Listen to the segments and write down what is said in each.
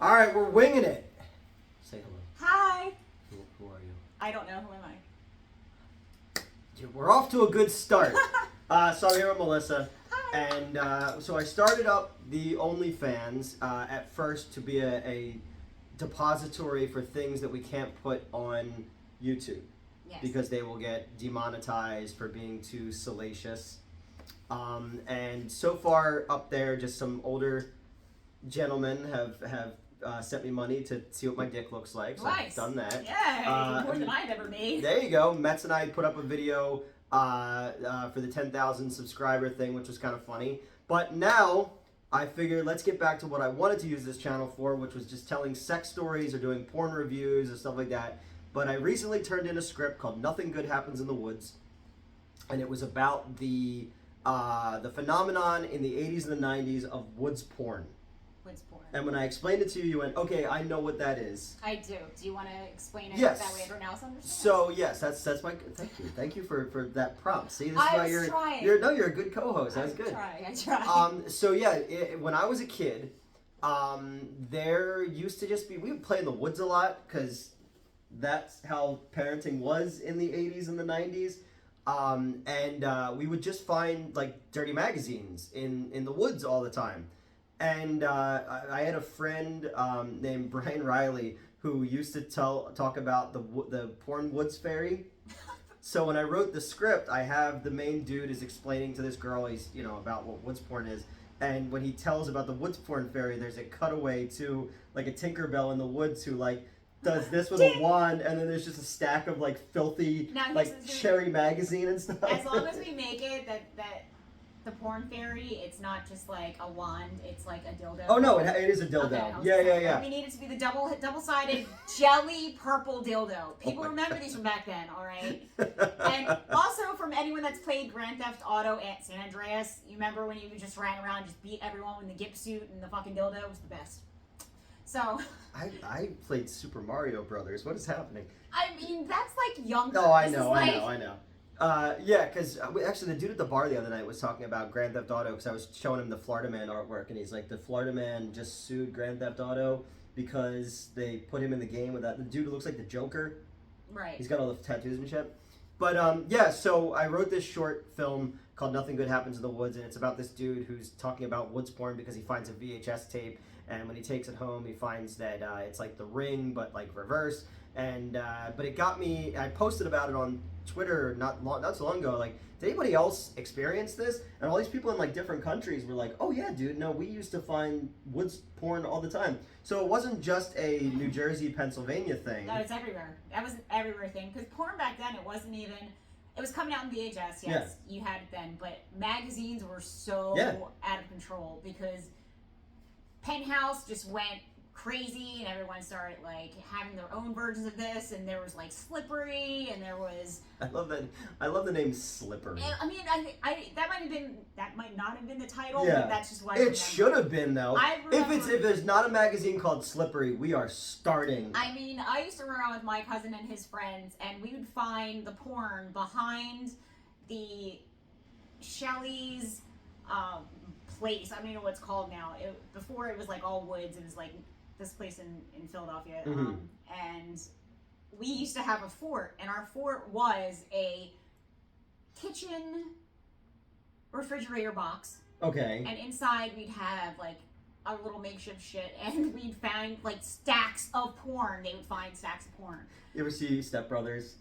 All right, we're winging it. Say hello. Hi. Who are you? I don't know. Who am I? We're off to a good start. So I'm here with Melissa. Hi. And so I started up the OnlyFans at first to be a depository for things that we can't put on YouTube. Yes. Because they will get demonetized for being too salacious. And so far up there, just some older gentlemen have sent me money to see what my dick looks like. So Nice. I've done that. Yeah, more than I've ever made. There you go. Metz and I put up a video for the 10,000 subscriber thing, which was kind of funny. But now I figured let's get back to what I wanted to use this channel for, which was just telling sex stories or doing porn reviews and stuff like that. But I recently turned in a script called Nothing Good Happens in the Woods. And it was about the phenomenon in the 80s and the 90s of woods porn. Woods porn. And when I explained it to you, you went, okay, I know what that is. I do. Do you want to explain it Yes. that way everyone else understands? So yes, that's my thank you for that prompt. See, this is I why was you're trying. you're a good co-host. That's good. I try. So yeah, when I was a kid, there used to just be we would play in the woods a lot because that's how parenting was in the 80s and the 90s. And we would just find like dirty magazines in the woods all the time. And I had a friend named Brian Riley who used to talk about the porn woods fairy. So when I wrote the script, I have the main dude is explaining to this girl about what woods porn is. And when he tells about the woods porn fairy, there's a cutaway to like a Tinkerbell in the woods who like does this with a wand, and then there's just a stack of like filthy like cherry magazine and stuff. As long as we make it that the porn fairy, it's not just like a wand, it's like a dildo. Oh no, it is a dildo. Okay, yeah. We need it to be the double-sided jelly purple dildo. People remember these from back then, all right? And also from anyone that's played Grand Theft Auto at San Andreas, you remember when you just ran around and just beat everyone with the gimp suit and the fucking dildo? It was the best. So I played Super Mario Brothers. What is happening? I mean, that's like younger. No, I know. Yeah, because actually the dude at the bar the other night was talking about Grand Theft Auto because I was showing him the Florida Man artwork, and he's like, the Florida Man just sued Grand Theft Auto because they put him in the game with that. The dude who looks like the Joker. Right. He's got all the tattoos and shit. But yeah, so I wrote this short film called Nothing Good Happens in the Woods, and it's about this dude who's talking about woods porn because he finds a VHS tape, and when he takes it home, he finds that it's like The Ring, but like reverse. And but it got me. I posted about it on Twitter not so long ago. Like, did anybody else experience this? And all these people in like different countries were like, "Oh yeah, dude. No, we used to find woods porn all the time." So it wasn't just a New Jersey, Pennsylvania thing. No, it's everywhere. That was an everywhere thing. Because porn back then, it wasn't even. It was coming out in VHS. Yes, you had it then. But magazines were so out of control because Penthouse just went crazy and everyone started like having their own versions of this, and there was like Slippery, and there was I love the name Slippery. I mean, I that might not have been the title, yeah. But that's just what it should have been though. If there's not a magazine called Slippery, we are starting. I mean, I used to run around with my cousin and his friends, and we would find the porn behind the Shelley's place. I don't even know what it's called now. Before it was like all woods. It was like this place in Philadelphia. And we used to have a fort, and our fort was a kitchen refrigerator box. Okay. And inside we'd have like a little makeshift shit, and we'd find like stacks of porn. They would find stacks of porn. You ever see Step Brothers?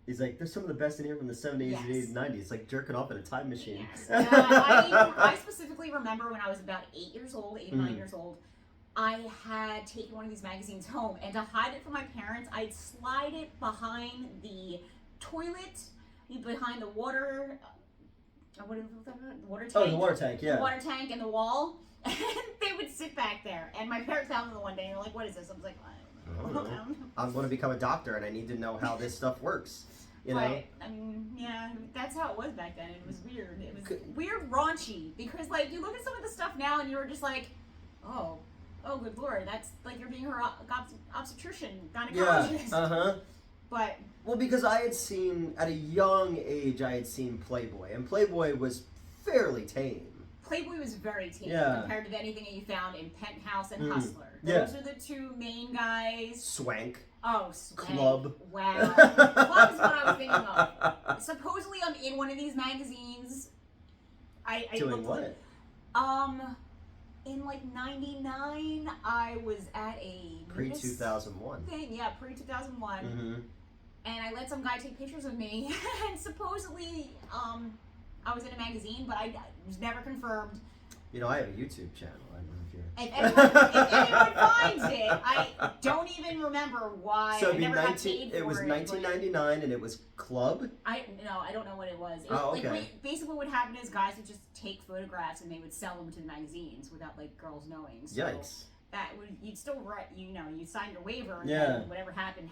He's like, there's some of the best in here from the 70s, 80s, 90s. It's like jerking off in a time machine. Yes. I specifically remember when I was about 8 years old, 8 or 9 years old, I had taken one of these magazines home, and to hide it from my parents, I'd slide it behind the toilet, behind the water, what is that? Water tank. Oh, the water tank, yeah. The water tank and the wall, and they would sit back there. And my parents found them one day, and they're like, "What is this?" I was like, "I don't know." I'm going to become a doctor, and I need to know how this stuff works. You know? I mean, yeah, that's how it was back then. It was weird. It was weird, raunchy, because like you look at some of the stuff now, and you were just like, "Oh, good lord, that's like you're being her obstetrician, gynecologist." Yeah, But well, because I had seen at a young age, I had seen Playboy, and Playboy was fairly tame. Playboy was very tame compared to anything that you found in Penthouse and Hustler. Those are the two main guys. Swank. Oh, Swank. Club. Wow. Club is what I was thinking of. Supposedly I'm in one of these magazines. I Doing what? In like 99, I was at a pre-2001 thing. Yeah, pre-2001. Mm-hmm. And I let some guy take pictures of me, and supposedly, I was in a magazine, but I was never confirmed. You know, I have a YouTube channel. I don't know if you're... If anyone finds it, I don't even remember why. So I never got paid for it was 1999, and it was Club? I don't know what it was. Okay. Like, basically what would happen is guys would just take photographs, and they would sell them to the magazines without, like, girls knowing. So Yikes. You'd still write, you signed your waiver, and yeah. then whatever happened.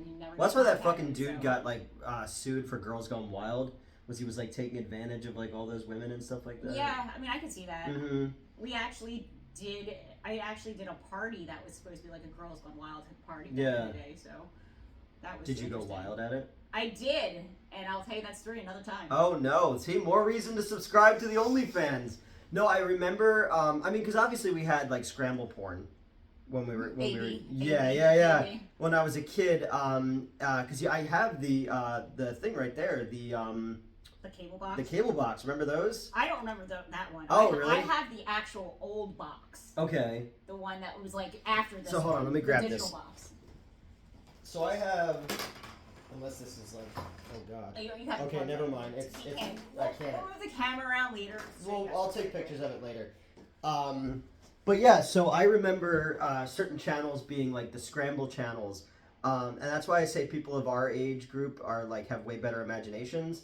You never. Well, that's why that fucking dude got like sued for Girls Gone Wild. Was he was like taking advantage of like all those women and stuff like that? Yeah, I mean, I could see that. Mm-hmm. I actually did a party that was supposed to be like a Girls Gone Wild party back in the day. So that was. Did you go wild at it? I did, and I'll tell you that story another time. Oh no! See, more reason to subscribe to the OnlyFans. No, I remember. Because obviously we had like scramble porn when we were yeah. When I was a kid, because I have the thing right there, the cable box. The cable box. Remember those? I don't remember that one. Oh, really? I have the actual old box. Okay. The one that was like after this. So hold on, let me grab digital this. Box. So I have. Unless this is like, oh god. You have okay, never mind. I can't. We'll move the camera around later. Well, I'll take pictures of it later. But yeah, so I remember certain channels being like the scramble channels, and that's why I say people of our age group are like have way better imaginations,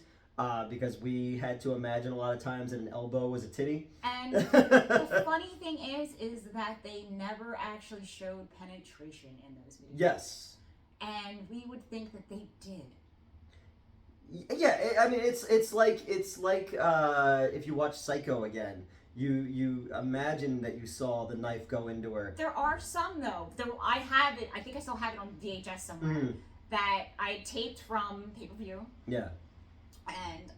because we had to imagine a lot of times that an elbow was a titty. And the funny thing is that they never actually showed penetration in those movies. Yes. And we would think that they did. Yeah, I mean it's like if you watch Psycho again, you imagine that you saw the knife go into her. There are some though. I have it. I think I still have it on VHS somewhere that I taped from pay-per-view. Yeah. And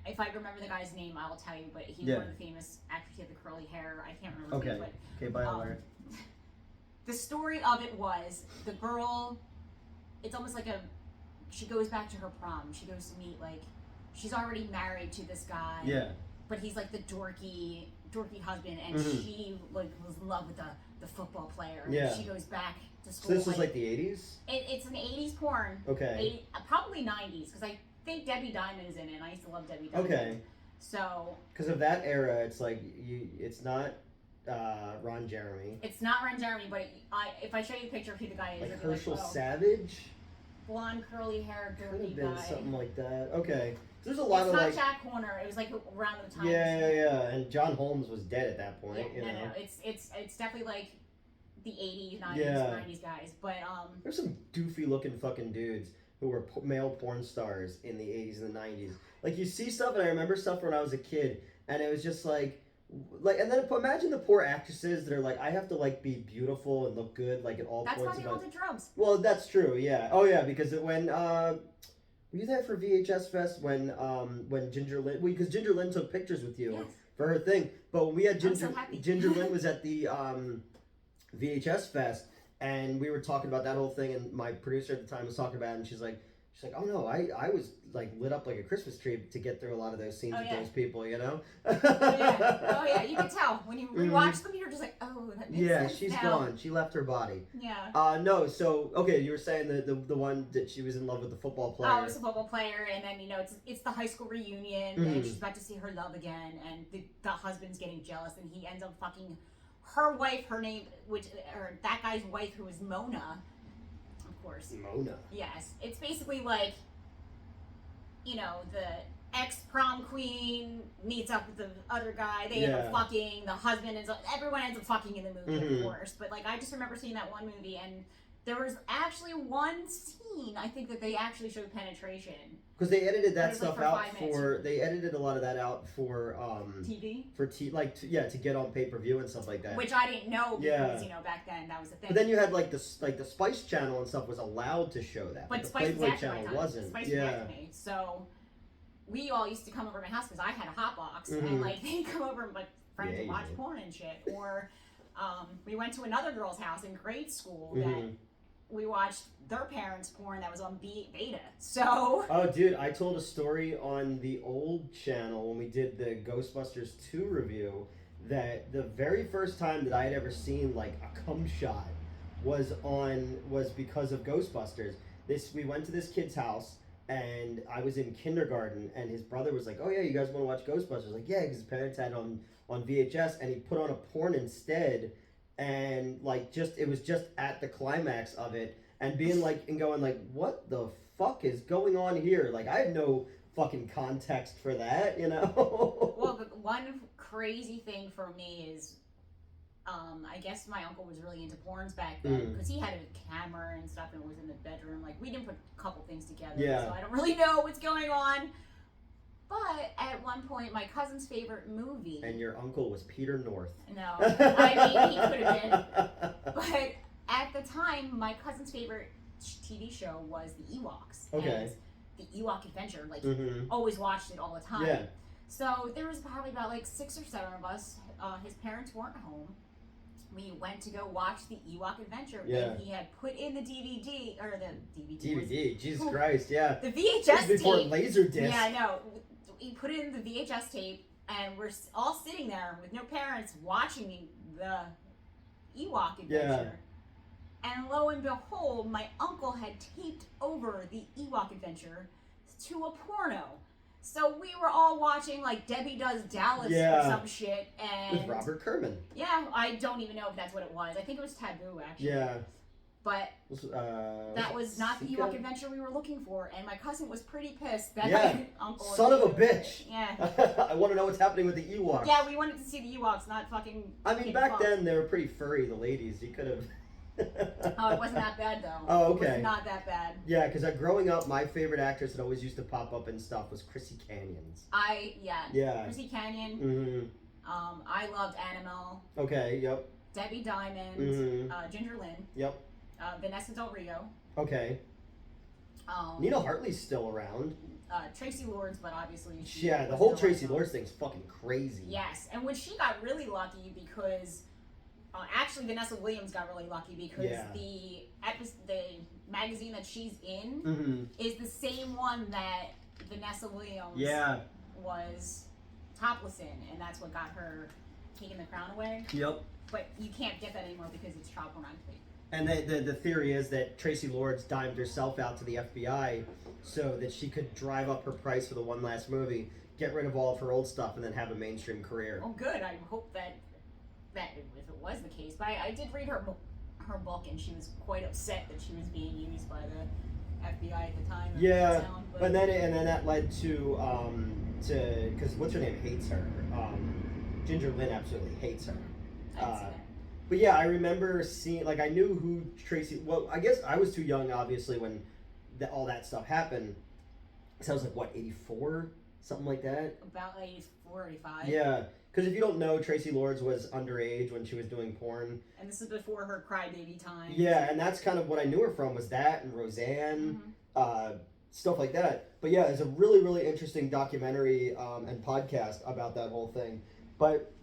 if I remember the guy's name, I'll tell you. But he's one of the famous actors. He had the curly hair. I can't remember. Okay. His name, but, okay. Bye, alert. The story of it was the girl. It's almost like she goes back to her prom. She goes to meet, like, she's already married to this guy. Yeah. But he's like the dorky husband, and she like was in love with the football player. Yeah. She goes back to school. So this was like the 80s? It's an 80s porn. Okay. Probably 90s, because I think Debbie Diamond is in it, and I used to love Debbie Diamond. Okay. So. Because of that era, it's like, it's not Ron Jeremy. It's not Ron Jeremy, but if I show you a picture of who the guy is, like Herschel like, Savage? Blonde, curly hair, dirty Could have been guy. something like that. Okay. There's a lot it's of not like. Jack Horner. It was like around the time. Yeah. And John Holmes was dead at that point. Yeah, you know? No. It's definitely like the 80s, 90s, 90s guys. But there's some doofy looking fucking dudes who were male porn stars in the 80s and the 90s. Like you see stuff, and I remember stuff when I was a kid, and it was just like, and then imagine the poor actresses that are like, I have to like be beautiful and look good like at all points. That's why they all did drugs. Well, that's true. Yeah. Oh yeah, because when were you there for VHS Fest when Ginger Lynn? Because Ginger Lynn took pictures with you for her thing. But when we had Ginger Lynn was at the VHS Fest, and we were talking about that whole thing, and my producer at the time was talking about it, and she's like, oh no, I was like lit up like a Christmas tree to get through a lot of those scenes with those people, you know? Oh yeah, you can tell. When you rewatch them, you're just like, oh, that makes sense she's now. gone. She left her body. Yeah. No, so, okay, you were saying the one that she was in love with the football player. Oh, it's a football player, and then, it's the high school reunion, and she's about to see her love again, and the husband's getting jealous, and he ends up fucking her wife, her name, or that guy's wife, who is Mona. Course. Mona. Yes. It's basically like, the ex-prom queen meets up with the other guy. They end up fucking. The husband everyone ends up fucking in the movie, of course. But, like, I just remember seeing that one movie, and there was actually one scene, I think, that they actually showed penetration. Because they edited that stuff out they edited a lot of that out for, TV? To get on pay-per-view and stuff like that. Which I didn't know because, back then that was the thing. But then you had, like, the Spice Channel and stuff was allowed to show that. But the Spice Playboy was Channel wasn't. Spice was after me, so. we all used to come over to my house because I had a hot box, Mhm. and like they'd come over and my friends Yeah, would you watch did. porn and shit. Or we went to another girl's house in grade school that Mhm. we watched their parents' porn that was on beta. So Oh, dude, I told a story on the old channel when we did the Ghostbusters 2 review that the very first time that I had ever seen like a cum shot was because of Ghostbusters. We went to this kid's house and I was in kindergarten and his brother was like, "Oh yeah, you guys want to watch Ghostbusters?" I was like, "Yeah," because his parents had it on VHS and he put on a porn instead, and like it was just at the climax of it. And being like, and going like, what the fuck is going on here? Like, I had no fucking context for that, you know? well, the one crazy thing for me is, I guess my uncle was really into porns back then because he had a camera and stuff and was in the bedroom. Like, we didn't put a couple things together, Yeah. so I don't really know what's going on. But at one point, my cousin's favorite movie. And your uncle was Peter North. No, I mean, he could have been. But at the time, my cousin's favorite TV show was the Ewoks. Okay. And the Ewok Adventure. Like, Mm-hmm. always watched it all the time. Yeah. So there was probably about like 6 or 7 of us. His parents weren't home. We went to go watch the Ewok Adventure. Yeah. And he had put in the DVD, or the DVD. DVD, Jesus Christ, yeah. The This VHS is before tape. Laserdisc. Yeah, I know. He put it in the VHS tape, and we're all sitting there with no parents watching the Ewok Adventure. Yeah. And lo and behold, my uncle had taped over the Ewok Adventure to a porno. So we were all watching like Debbie Does Dallas Yeah. or some shit, and With Robert Kerman. yeah, I don't even know if that's what it was. I think it was Taboo actually. Yeah. But that was not the Ewok Sika? Adventure we were looking for, and my cousin was pretty pissed that Yeah. my uncle. Son of a was doing bitch. it. Yeah. I want to know what's happening with the Ewoks. Yeah, we wanted to see the Ewoks, not fucking. I mean, Kid back Fuck. then they were pretty furry, the ladies. You could have. Oh, it wasn't that bad though. Oh, It okay. was not that bad. Yeah, because growing up, my favorite actress that always used to pop up and stuff was Chrissy Canyons. Yeah. Chrissy Canyon. Mm-hmm. I loved Annabelle. Okay, yep. Debbie Diamond. Mhm. Ginger Lynn. Yep. Vanessa Del Rio. Okay. Nina Hartley's still around. Tracy Lords, but obviously Yeah, the was whole no Tracy longer- Lords thing's fucking crazy. Yes, and when she got really lucky because actually Vanessa Williams got really lucky because Yeah. the magazine that she's in Mm-hmm. is the same one that Vanessa Williams Yeah. was topless in, and that's what got her taking the crown away. Yep. But you can't get that anymore because it's child pornography. And the theory is that Tracy Lords dimed herself out to the FBI so that she could drive up her price for the one last movie, get rid of all of her old stuff, and then have a mainstream career. Oh, good. I hope that if it was the case. But I did read her book, and she was quite upset that she was being used by the FBI at the time. Yeah, But and then that led to because what's her name hates her. Ginger Lynn absolutely hates her. I didn't see that. But yeah, I remember seeing, like, I knew who Tracy. Well, I guess I was too young, obviously, when all that stuff happened. So I was like, what, 84, something like that. About 84, 85. Yeah, because if you don't know, Tracy Lords was underage when she was doing porn. And this is before her crybaby time. Yeah, and that's kind of what I knew her from, was that and Roseanne, stuff like that. But yeah, it's a really, really interesting documentary and podcast about that whole thing. But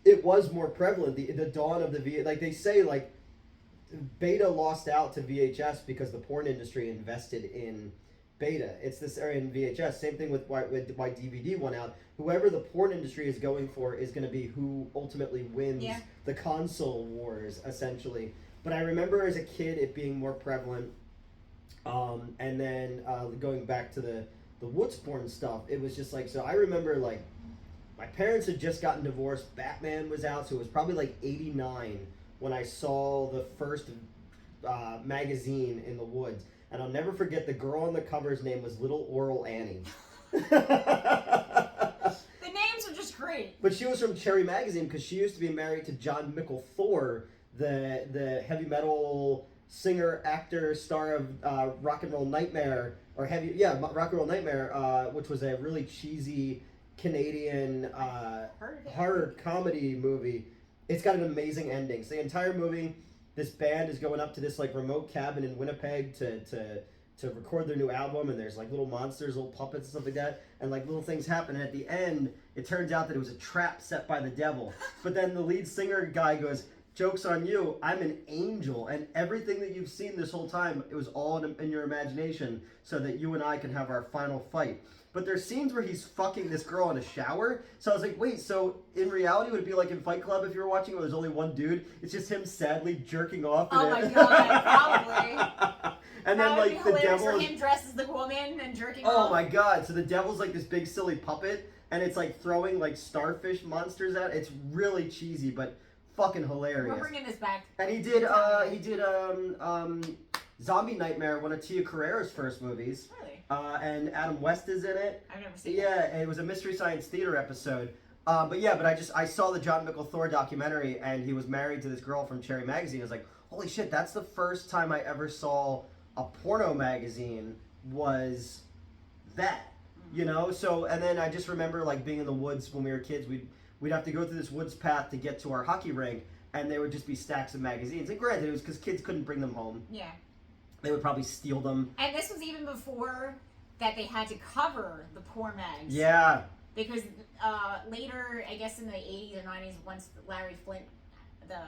it was more prevalent, the dawn of the like they say, like, beta lost out to VHS because the porn industry invested in beta. It's this area in VHS. Same thing with why DVD won out. Whoever the porn industry is going for is going to be who ultimately wins the console wars, essentially. But I remember as a kid it being more prevalent. And then going back to the Woods porn stuff, it was just like, so I remember, like, my parents had just gotten divorced. Batman was out, so it was probably like 89 when I saw the first magazine in the Woods. And I'll never forget, the girl on the cover's name was Little Oral Annie. The names are just great. But she was from Cherry Magazine because she used to be married to John Mickle Thor, the heavy metal singer, actor, star of Rock and Roll Nightmare, Rock and Roll Nightmare, which was a really cheesy Canadian horror comedy movie. It's got an amazing ending. So the entire movie, this band is going up to this, like, remote cabin in Winnipeg to to record their new album, and there's like little monsters, little puppets and stuff like that, and like little things happen, and at the end it turns out that it was a trap set by the devil. But then the lead singer guy goes, "Joke's on you, I'm an angel, and everything that you've seen this whole time, it was all in your imagination so that you and I can have our final fight." But there's scenes where he's fucking this girl in a shower. So I was like, wait, so in reality, would it be like in Fight Club if you were watching it where there's only one dude? It's just him sadly jerking off. Oh my god, probably. And then like the devil. For him dressed as the woman and jerking off. Oh my god! So the devil's like this big silly puppet, and it's like throwing like starfish monsters at. It's really cheesy, but fucking hilarious. We're bringing this back. And he did Zombie Nightmare, one of Tia Carrere's first movies. Really? And Adam West is in it. I've never seen it. Yeah, and it was a Mystery Science Theater episode. But I saw the John Mickle Thor documentary, and he was married to this girl from Cherry Magazine. I was like, holy shit, that's the first time I ever saw a porno magazine was that. You know? So, and then I just remember like being in the woods when we were kids. We'd have to go through this woods path to get to our hockey rink, and there would just be stacks of magazines. And granted, it was because kids couldn't bring them home. Yeah. They would probably steal them. And this was even before that they had to cover the porn mags. Yeah. Because later, I guess in the 80s or 90s, once Larry Flint, the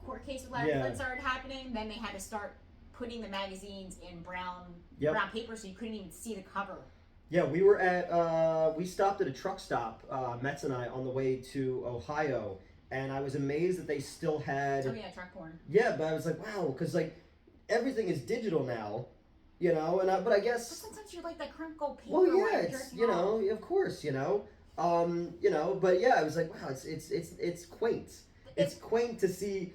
court case with Larry Flint started happening, then they had to start putting the magazines in brown paper so you couldn't even see the cover. Yeah, we were at, we stopped at a truck stop, Metz and I, on the way to Ohio, and I was amazed that they still had... Oh yeah, truck porn. Yeah, but I was like, wow, because like, everything is digital now, you know, but I guess... But sometimes you like that crinkle paper. Well, yeah, it's, you know, of course, you know, but yeah, I was like, wow, it's quaint. It's quaint to see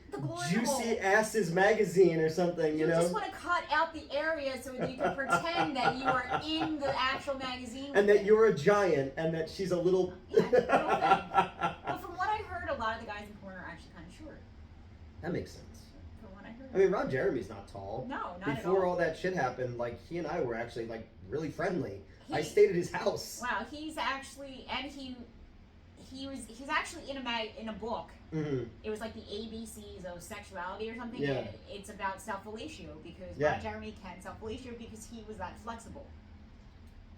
Juicy Asses magazine or something, you know? You just want to cut out the area so that you can pretend that you are in the actual magazine. And that you're a giant and that she's a little... Yeah, little thing. Well, from what I heard, a lot of the guys in porn are actually kind of short. That makes sense. From what I heard. I mean, Ron Jeremy's not tall. No, not at all. Before all that shit happened, like, he and I were actually, like, really friendly. I stayed at his house. Wow, he's actually... And he's actually in a book. Mm-hmm. It was like the ABCs of sexuality or something. Yeah. And it's about self-fellatio because Ron Jeremy can self-fellatio because he was that flexible.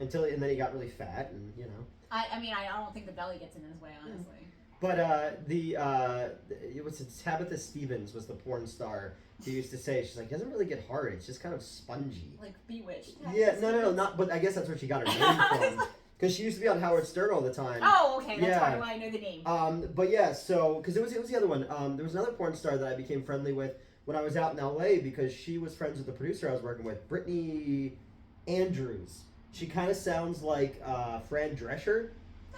And then he got really fat, and you know. I mean, I don't think the belly gets in his way, honestly. But it was Tabitha Stevens was the porn star who used to say, she's like, it doesn't really get hard, it's just kind of spongy. Like Bewitched. Yeah, no, not. But I guess that's where she got her name from. Because she used to be on Howard Stern all the time. Oh, okay. That's probably why I know the name. But yeah, so because it was the other one. There was another porn star that I became friendly with when I was out in LA because she was friends with the producer I was working with, Brittany Andrews. She kind of sounds like Fran Drescher.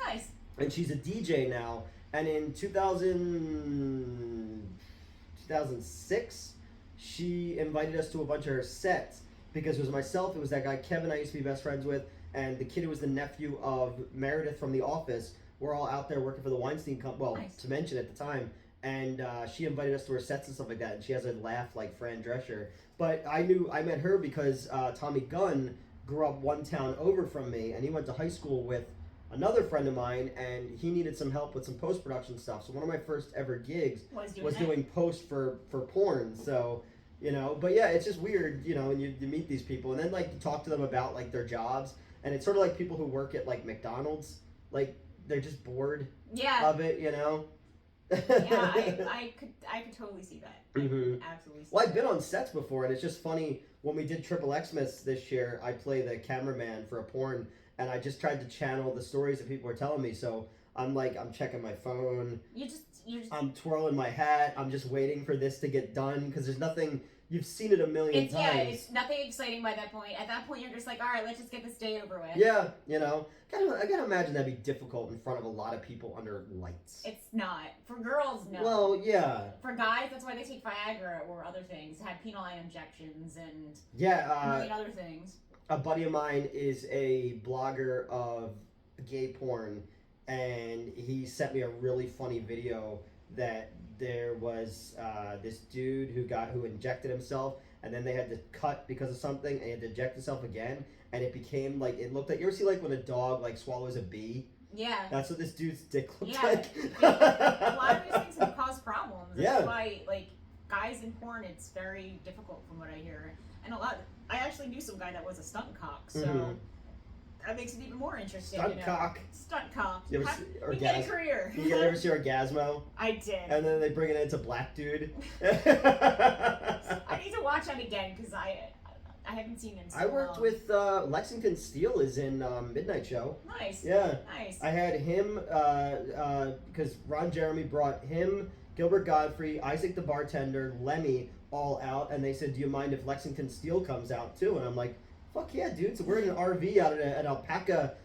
Nice. And she's a DJ now. And in 2006, she invited us to a bunch of her sets because it was myself, it was that guy Kevin I used to be best friends with, and the kid who was the nephew of Meredith from The Office. We're all out there working for the Weinstein Company, well, nice. to mention at the time. And she invited us to her sets and stuff like that, and she has a laugh like Fran Drescher. But I met her because Tommy Gunn grew up one town over from me, and he went to high school with another friend of mine, and he needed some help with some post-production stuff. So one of my first ever gigs was doing post for porn. So, you know, but yeah, it's just weird, you know, and you meet these people, and then like you talk to them about like their jobs. And it's sort of like people who work at like McDonald's, like they're just bored of it, you know. Yeah, I could totally see that. Mm-hmm. Absolutely. Well, I've been on sets before, and it's just funny when we did Triple Xmas this year. I play the cameraman for a porn, and I just tried to channel the stories that people were telling me. So I'm checking my phone. You just. I'm twirling my hat. I'm just waiting for this to get done because there's nothing. You've seen it a million times. Yeah, it's nothing exciting by that point. At that point, you're just like, all right, let's just get this day over with. Yeah, you know. I gotta imagine that'd be difficult in front of a lot of people under lights. It's not. For girls, no. Well, yeah. For guys, that's why they take Viagra or other things, have penile injections and a million other things. A buddy of mine is a blogger of gay porn, and he sent me a really funny video that there was this dude who injected himself, and then they had to cut because of something, and he had to inject himself again, and it became like, it looked like, you ever see like when a dog like swallows a bee? Yeah. That's what this dude's dick looked yeah. like. A lot of these things can cause problems. Yeah. That's why, like, guys in porn, it's very difficult from what I hear. And I actually knew some guy that was a stunt cock, so that makes it even more interesting. Stunt cock. Stunt cock. You ever You get a career. You ever see Orgasmo? I did. And then they bring it into Black Dude. I need to watch that again because I haven't seen it in so I worked long. with Lexington Steele is in Midnight Show. Nice. Yeah. Nice. I had him because Ron Jeremy brought him, Gilbert Godfrey, Isaac the bartender, Lemmy all out, and they said, "Do you mind if Lexington Steele comes out too?" And I'm like, "Fuck yeah, dude!" So we're in an RV out at an alpaca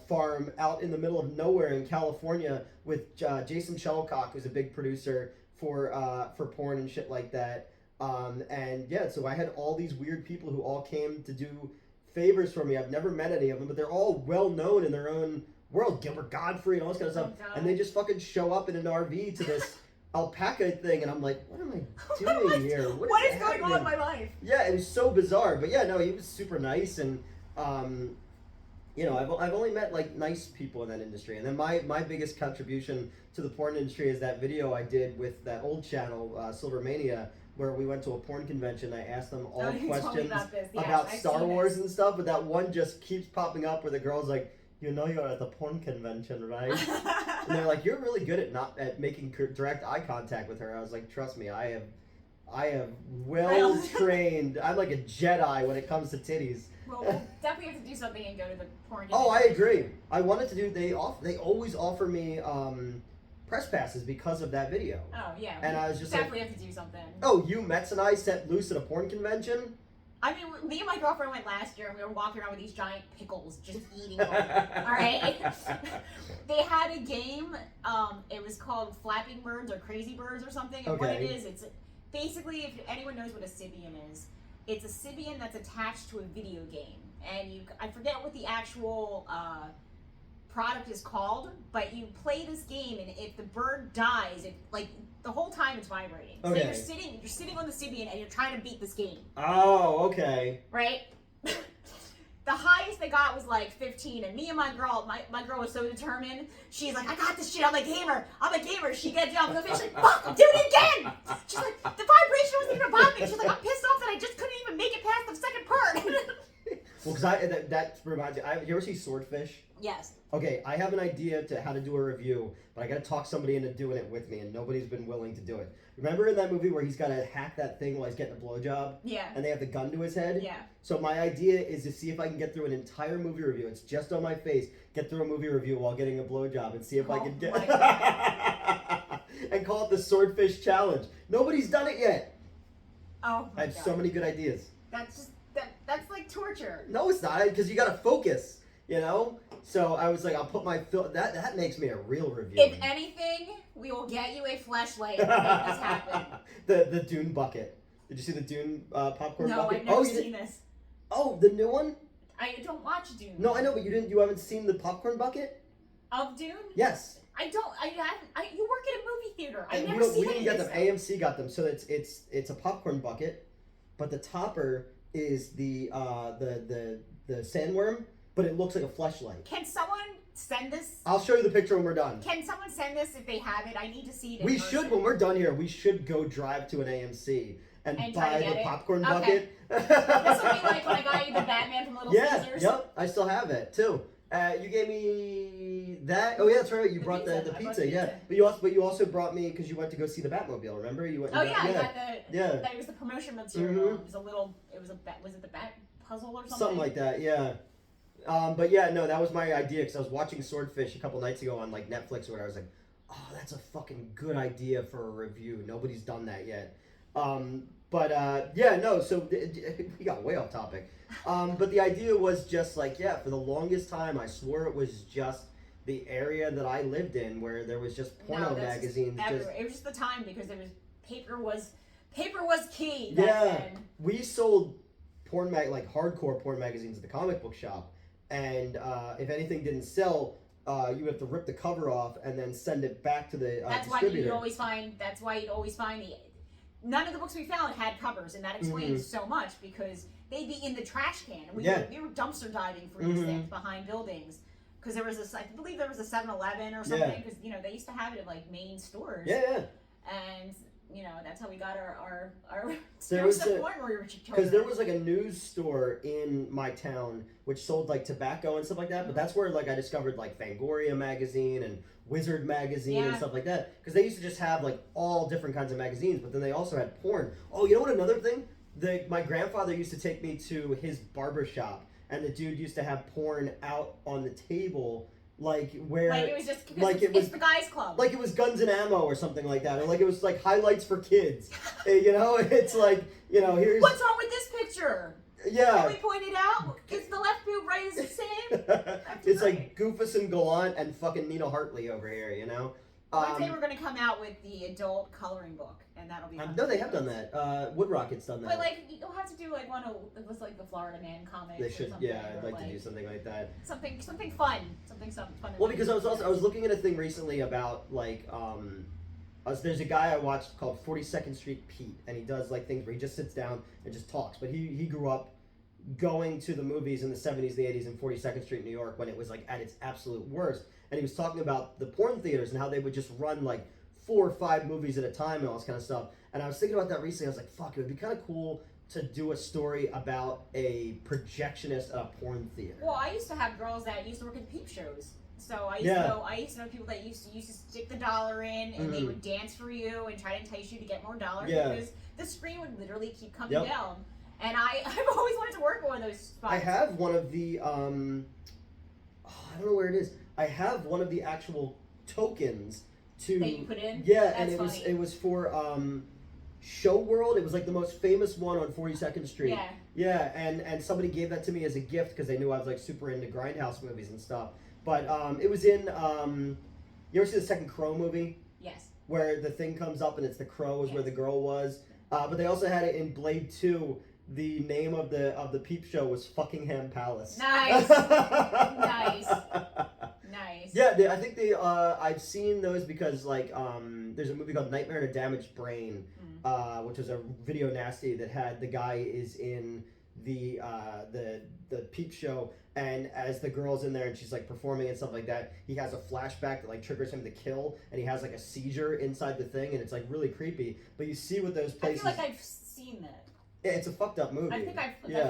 farm out in the middle of nowhere in California with Jason Shuttlecock, who's a big producer for porn and shit like that. And yeah, so I had all these weird people who all came to do favors for me. I've never met any of them, but they're all well known in their own world. Gilbert Godfrey and all this kind of stuff. God. And they just fucking show up in an RV to this alpaca thing, and I'm like, what am I doing here? What is going on in my life? Yeah, it was so bizarre. But yeah, no, he was super nice, and you know, I've only met like nice people in that industry. And then my biggest contribution to the porn industry is that video I did with that old channel, Silvermania, where we went to a porn convention. I asked them all questions about Star Wars and stuff, but that one just keeps popping up where the girl's like, "You know you're at the porn convention, right?" And they're like, "You're really good at making direct eye contact with her." I was like, "Trust me, I have well trained. I'm like a Jedi when it comes to titties." Well, we'll definitely have to do something and go to the porn convention. Oh, I agree. I wanted to do. They always offer me press passes because of that video. Oh yeah. And I was just definitely have to do something. "Oh, you Mets and I set loose at a porn convention?" I mean, me and my girlfriend went last year, and we were walking around with these giant pickles, just eating them. All right. They had a game. It was called Flapping Birds or Crazy Birds or something. And what it is, it's basically, if anyone knows what a Sybian is, it's a Sybian that's attached to a video game, and I forget what the actual product is called, but you play this game, and if the bird dies, it like the whole time it's vibrating. So you're sitting on the Sybian and you're trying to beat this game. Oh, okay. Right? The highest they got was like 15, and me and my girl was so determined. She's like, "I got this shit, I'm a gamer. She gets down with the fish, like, "Fuck, I'm doing it again!" She's like, "The vibration wasn't even above me." She's like, "I'm pissed off that I just couldn't even make it past the second part." Well, because that reminds me, you ever see Swordfish? Yes. Okay, I have an idea to how to do a review, but I gotta talk somebody into doing it with me, and nobody's been willing to do it. Remember in that movie where he's gotta hack that thing while he's getting a blowjob? Yeah. And they have the gun to his head? Yeah. So my idea is to see if I can get through an entire movie review. It's just on my face. Get through a movie review while getting a blowjob and see if I can get and call it the Swordfish Challenge. Nobody's done it yet. Oh my I have God. so many good ideas. That's just that's like torture. No, it's not, because you gotta focus, you know? So I was like, I'll put my that makes me a real review. If anything, we will get you a fleshlight to make this happen. the Dune bucket. Did you see the Dune popcorn No, bucket? I've never seen this. Oh, the new one? I don't watch Dune. No, I know, but you haven't seen the popcorn bucket? Of Dune? Yes. I don't. You work at a movie theater. I And never seen we didn't get them. stuff. AMC got them. So it's a popcorn bucket, but the topper is the sandworm, but it looks like a fleshlight. Can someone send this? I'll show you the picture when we're done. Can someone send this if they have it? I need to see it. We should, when we're done here, we should go drive to an AMC and buy the popcorn bucket. This will be like when I got you the Batman from Little Caesars. Yep, I still have it too. You gave me that. Oh yeah, that's right. You brought the pizza. Yeah, but you also brought me because you went to go see the Batmobile. Remember you went. Oh yeah, I got Yeah. That was the promotion material. It was a little. Was it the Bat puzzle or something? Something like that. Yeah. But yeah, no, that was my idea because I was watching Swordfish a couple nights ago on like Netflix or whatever. I was like, oh, that's a fucking good idea for a review. Nobody's done that yet. Yeah, no, so we got way off topic. But the idea was just like, yeah, for the longest time, I swore it was just the area that I lived in where there was just porno magazines. It was just the time because there was paper was key. Yeah, then. we sold hardcore porn magazines at the comic book shop. And if anything didn't sell, you have to rip the cover off and then send it back to the That's distributor. That's why you'd always find none of the books we found had covers, and that explains so much because they'd be in the trash can. We were dumpster diving for these things behind buildings because there was I believe there was a 7-Eleven or something because they used to have it at like main stores. Yeah. And that's how we got our There was porn because there was like a news store in my town which sold like tobacco and stuff like that. But that's where like I discovered like Fangoria magazine and Wizard magazine and stuff like that. Because they used to just have like all different kinds of magazines, but then they also had porn. Oh, you know what? Another thing, my grandfather used to take me to his barber shop, and the dude used to have porn out on the table. Like where, like it was just it's the guys' club. Like it was Guns and Ammo or something like that, or like it was like highlights for kids. It's like here's what's wrong with this picture? Yeah. Can we point it out? Is the left boob right is the same? It's like Goofus and Gallant and fucking Nina Hartley over here, One day we're gonna come out with the adult coloring book, and that'll be. No, they have done that. Wood Rocket's done that. But like, you'll have to do like one of it was like the Florida Man comics. They should, I'd like to like do something like that. Something fun, something fun. Well, because I was looking at a thing recently about like there's a guy I watched called 42nd Street Pete, and he does like things where he just sits down and just talks. But he grew up going to the movies in the 70s, the 80s, in 42nd Street, New York, when it was like at its absolute worst. And he was talking about the porn theaters and how they would just run like 4 or 5 movies at a time and all this kind of stuff. And I was thinking about that recently. I was like, fuck, it would be kind of cool to do a story about a projectionist at a porn theater. Well, I used to have girls that used to work at peep shows. So I used to know people that used to stick the dollar in, and they would dance for you and try to entice you to get more dollars because the screen would literally keep coming down. And I've always wanted to work at one of those spots. I have one of the I don't know where it is. I have one of the actual tokens that you put in. Yeah, that's and funny. it was for Show World. It was like the most famous one on 42nd Street. Yeah. Yeah, and somebody gave that to me as a gift because they knew I was like super into Grindhouse movies and stuff. But it was in you ever see the second Crow movie? Yes. Where the thing comes up and it's the crow is where the girl was. But they also had it in Blade 2. The name of the peep show was Fuckingham Palace. Nice. Nice. Yeah, I think I've seen those because like there's a movie called Nightmare on a Damaged Brain, which was a video nasty that had the guy is in the peep show, and as the girl's in there and she's like performing and stuff like that, he has a flashback that like triggers him to kill, and he has like a seizure inside the thing, and it's like really creepy. But you see what those places. I feel like I've seen that. Yeah, it's a fucked up movie. I feel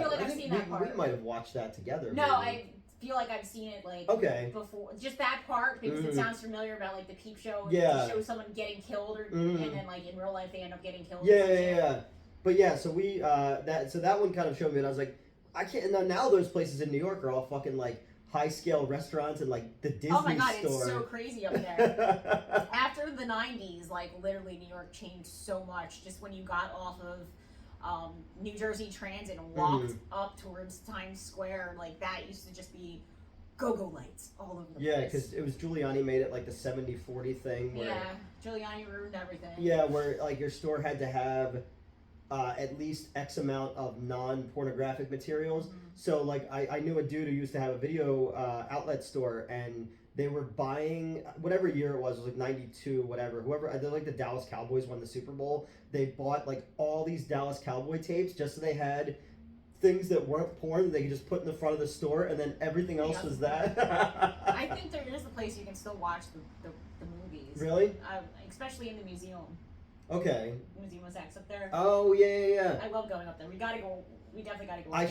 like I've seen that part. We might have watched that together. No, maybe. I feel like I've seen it like before. Just that part because it sounds familiar about like the peep show. Yeah. To show someone getting killed, and then like in real life they end up getting killed. Yeah. But yeah, so we that one kind of showed me, and I was like, I can't. Now those places in New York are all fucking like high scale restaurants and like the Disney store. Oh my god, it's so crazy up there. After the 90s, like literally New York changed so much. Just when you got off of New Jersey Transit and walked up towards Times Square, like that used to just be go-go lights all over the place. Yeah, because it was Giuliani made it like the 70-40 thing. Where, Giuliani ruined everything. Yeah, where like your store had to have at least X amount of non-pornographic materials. So like I knew a dude who used to have a video outlet store, and they were buying whatever year it was like 92, whatever. They're like the Dallas Cowboys won the Super Bowl. They bought like all these Dallas Cowboy tapes just so they had things that weren't porn that they could just put in the front of the store, and then everything else was that. I think there is a place you can still watch the movies. Really? Especially in the museum. Okay. Museum of Sex up there. Oh yeah. I love going up there. We definitely gotta go. I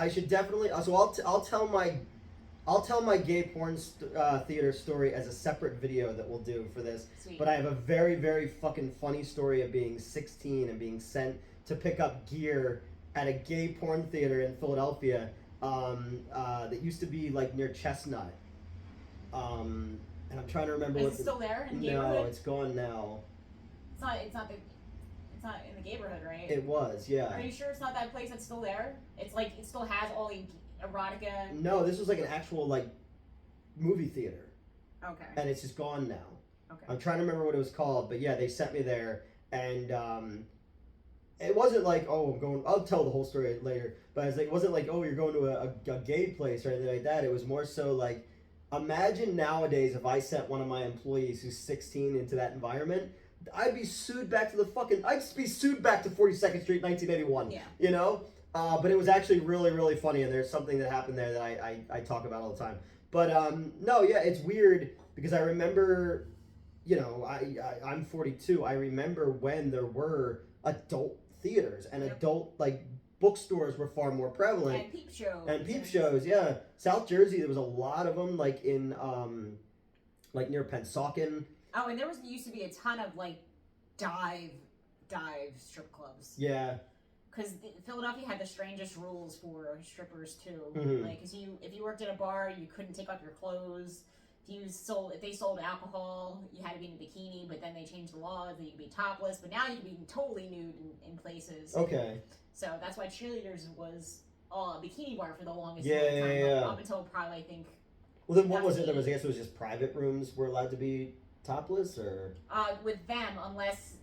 should definitely. So I'll tell my gay porn theater story as a separate video that we'll do for this. Sweet. But I have a very, very fucking funny story of being 16 and being sent to pick up gear at a gay porn theater in Philadelphia that used to be like near Chestnut. And I'm trying to remember. Is it still there in the neighborhood? No, it's gone now. It's not in the neighborhood, right? It was, yeah. Are you sure it's not that place that's still there? It's like it still has all the erotica. No, this was like an actual like movie theater. Okay. And it's just gone now. Okay. I'm trying to remember what it was called, but yeah, they sent me there, and it wasn't like, oh, I'm going. I'll tell the whole story later, but it wasn't like, oh, you're going to a gay place or anything like that. It was more so like, imagine nowadays if I sent one of my employees who's 16 into that environment. I'd be sued back to I'd be sued back to 42nd Street, 1981. Yeah. You know? But it was actually really, really funny, and there's something that happened there that I talk about all the time. But, no, yeah, it's weird, because I remember, you know, I'm 42. I remember when there were adult theaters and adult like bookstores were far more prevalent. And peep shows. And peep shows, yeah. South Jersey, there was a lot of them, like in like near Pennsauken. Oh, and used to be a ton of like dive strip clubs. Yeah. Because Philadelphia had the strangest rules for strippers too. Mm-hmm. Like, if you worked at a bar, you couldn't take off your clothes. If they sold alcohol, you had to be in a bikini. But then they changed the laws and you could be topless. But now you can be totally nude in places. Okay. So that's why cheerleaders was a bikini bar for the longest time. Yeah. Up until probably I think. Well, then what was it? I guess it was just private rooms were allowed to be topless, or. With them, unless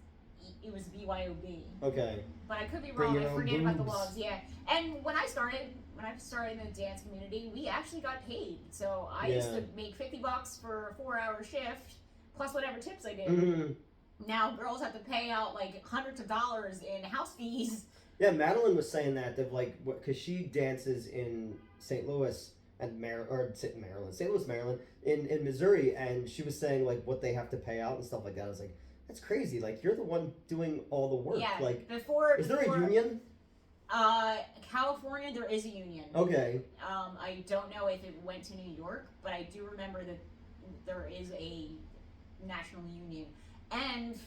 it was BYOB. Okay. But I could be wrong. I forget about the laws. Yeah. And when I started in the dance community, we actually got paid. So I used to make $50 for a 4-hour shift, plus whatever tips I did. Mm-hmm. Now girls have to pay out like hundreds of dollars in house fees. Yeah, Madeline was saying that like, because she dances in St. Louis and St. Louis, Maryland, in Missouri, and she was saying like what they have to pay out and stuff like that. I was like, that's crazy. Like, you're the one doing all the work. Yeah. Like, is there a union? California, there is a union. Okay. I don't know if it went to New York, but I do remember that there is a national union. And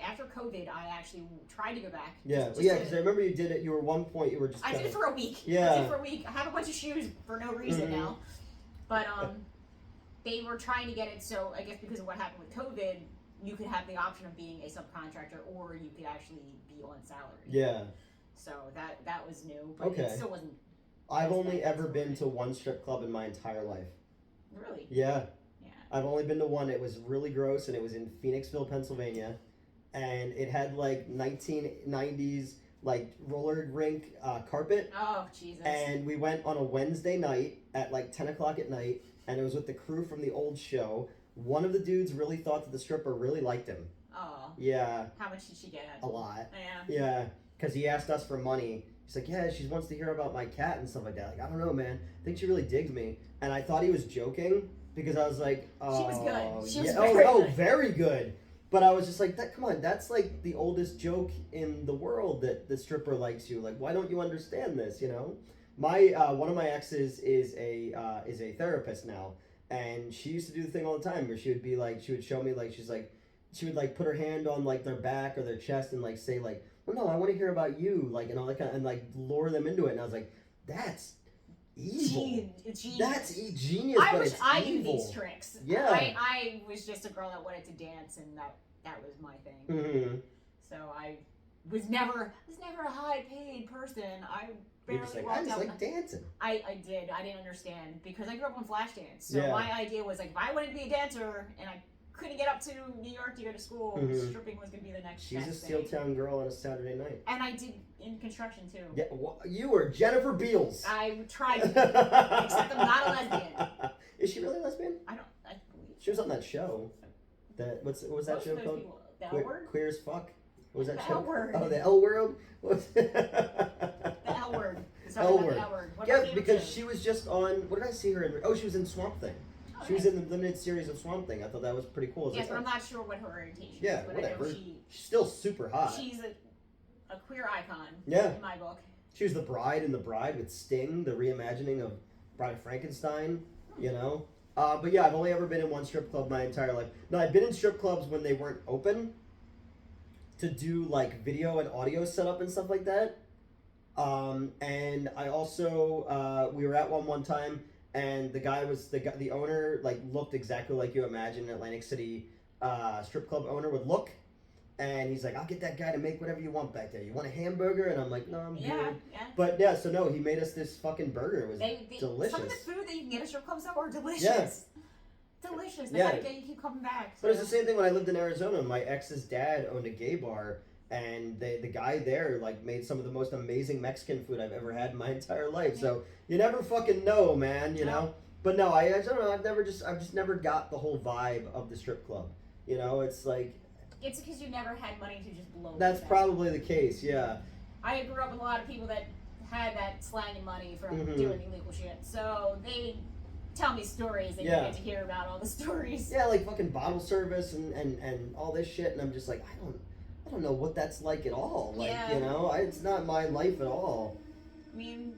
after COVID, I actually tried to go back. Yeah, because I remember you did it. You were one point. You were just. I did it for a week. Yeah. I did it for a week. I have a bunch of shoes for no reason now, but they were trying to get it. So I guess because of what happened with COVID, you could have the option of being a subcontractor, or you could actually be on salary. Yeah. So that was new, but it still wasn't. I've only ever been to one strip club in my entire life. Really? Yeah. Yeah. I've only been to one. It was really gross, and it was in Phoenixville, Pennsylvania, and it had like 1990s like roller rink carpet. Oh Jesus! And we went on a Wednesday night at like 10 o'clock at night, and it was with the crew from the old show. One of the dudes really thought that the stripper really liked him. Oh. Yeah. How much did she get? A lot. Yeah. Yeah, because he asked us for money. He's like, yeah, she wants to hear about my cat and stuff like that. Like, I don't know, man. I think she really digs me. And I thought he was joking because I was like, oh. She was good. She was very good. good. Very good. But I was just like, come on, that's like the oldest joke in the world that the stripper likes you. Like, why don't you understand this, you know? My one of my exes is a therapist now. And she used to do the thing all the time where she would be like, she would show me like, she would like put her hand on like their back or their chest and like say like, well, no, I want to hear about you, like, and all that kind of, and like lure them into it. And I was like, that's evil. Genius. That's genius. I but wish it's I evil. knew these tricks. Yeah. I was just a girl that wanted to dance, and that was my thing. Mm-hmm. So I was never a high paid person. I barely just like, walked I just out. like dancing. I didn't understand because I grew up on Flashdance. So my idea was like, if I wanted to be a dancer and I couldn't get up to New York to go to school, stripping was going to be the next She's a best Steel thing. Town girl on a Saturday night. And I did in construction too. Yeah, you were Jennifer Beals. I tried to, except I'm not a lesbian. Is she really a lesbian? I believe. She was on that show. What was that show called? People, the L Word? Queer as Fuck. What was that The show? L Word. Oh, the L Word? The L Word. L Word. L Word. Yeah, because she was just on. What did I see her in? Oh, she was in Swamp Thing. Oh, she was in the limited series of Swamp Thing. I thought that was pretty cool. Yes, but I'm not sure what her orientation is. Yeah, but whatever. I know she's still super hot. She's a queer icon. Yeah. In my book. She was the bride in The Bride with Sting, the reimagining of Bride of Frankenstein. You know. But yeah, I've only ever been in one strip club my entire life. No, I've been in strip clubs when they weren't open to do like video and audio setup and stuff like that. And I also we were at one time, and the guy was the owner like looked exactly like you imagine an Atlantic City strip club owner would look. And he's like, I'll get that guy to make whatever you want back there. You want a hamburger? And I'm like, no, I'm good. Yeah. But yeah, so no, he made us this fucking burger. It was delicious. Some of the food that you can get at strip clubs are delicious. Yeah. Delicious. They gotta get you keep coming back. So. But it's the same thing when I lived in Arizona. My ex's dad owned a gay bar, and the guy there like made some of the most amazing Mexican food I've ever had in my entire life. So you never fucking know, man. You know. But no, I don't know. I've just never got the whole vibe of the strip club. You know, it's like. It's because you never had money to just blow. That's probably the case, yeah. I grew up with a lot of people that had that slanging money from doing illegal shit. So they tell me stories, and you get to hear about all the stories. Yeah, like fucking bottle service and all this shit, and I'm just like, I don't know what that's like at all. Like, you know, it's not my life at all. I mean,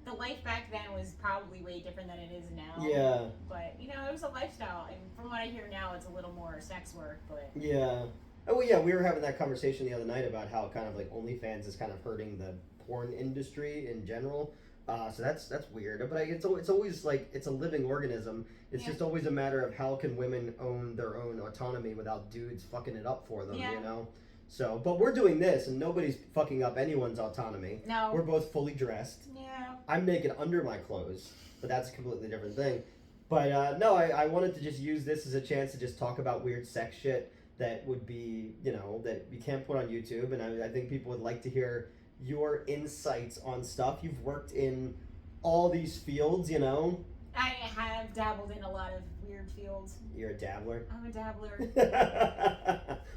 the life back then was probably way different than it is now. Yeah. But, you know, it was a lifestyle. And from what I hear now, it's a little more sex work, but... Yeah. Oh, well, yeah, we were having that conversation the other night about how kind of, like, OnlyFans is kind of hurting the porn industry in general. So that's weird. But it's always, like, it's a living organism. It's just always a matter of how can women own their own autonomy without dudes fucking it up for them, you know? So, but we're doing this, and nobody's fucking up anyone's autonomy. No. We're both fully dressed. Yeah. I'm naked under my clothes, but that's a completely different thing. But, no, I wanted to just use this as a chance to just talk about weird sex shit that would be, you know, that you can't put on YouTube, and I think people would like to hear your insights on stuff. You've worked in all these fields, you know? I have dabbled in a lot of weird fields. You're a dabbler. I'm a dabbler.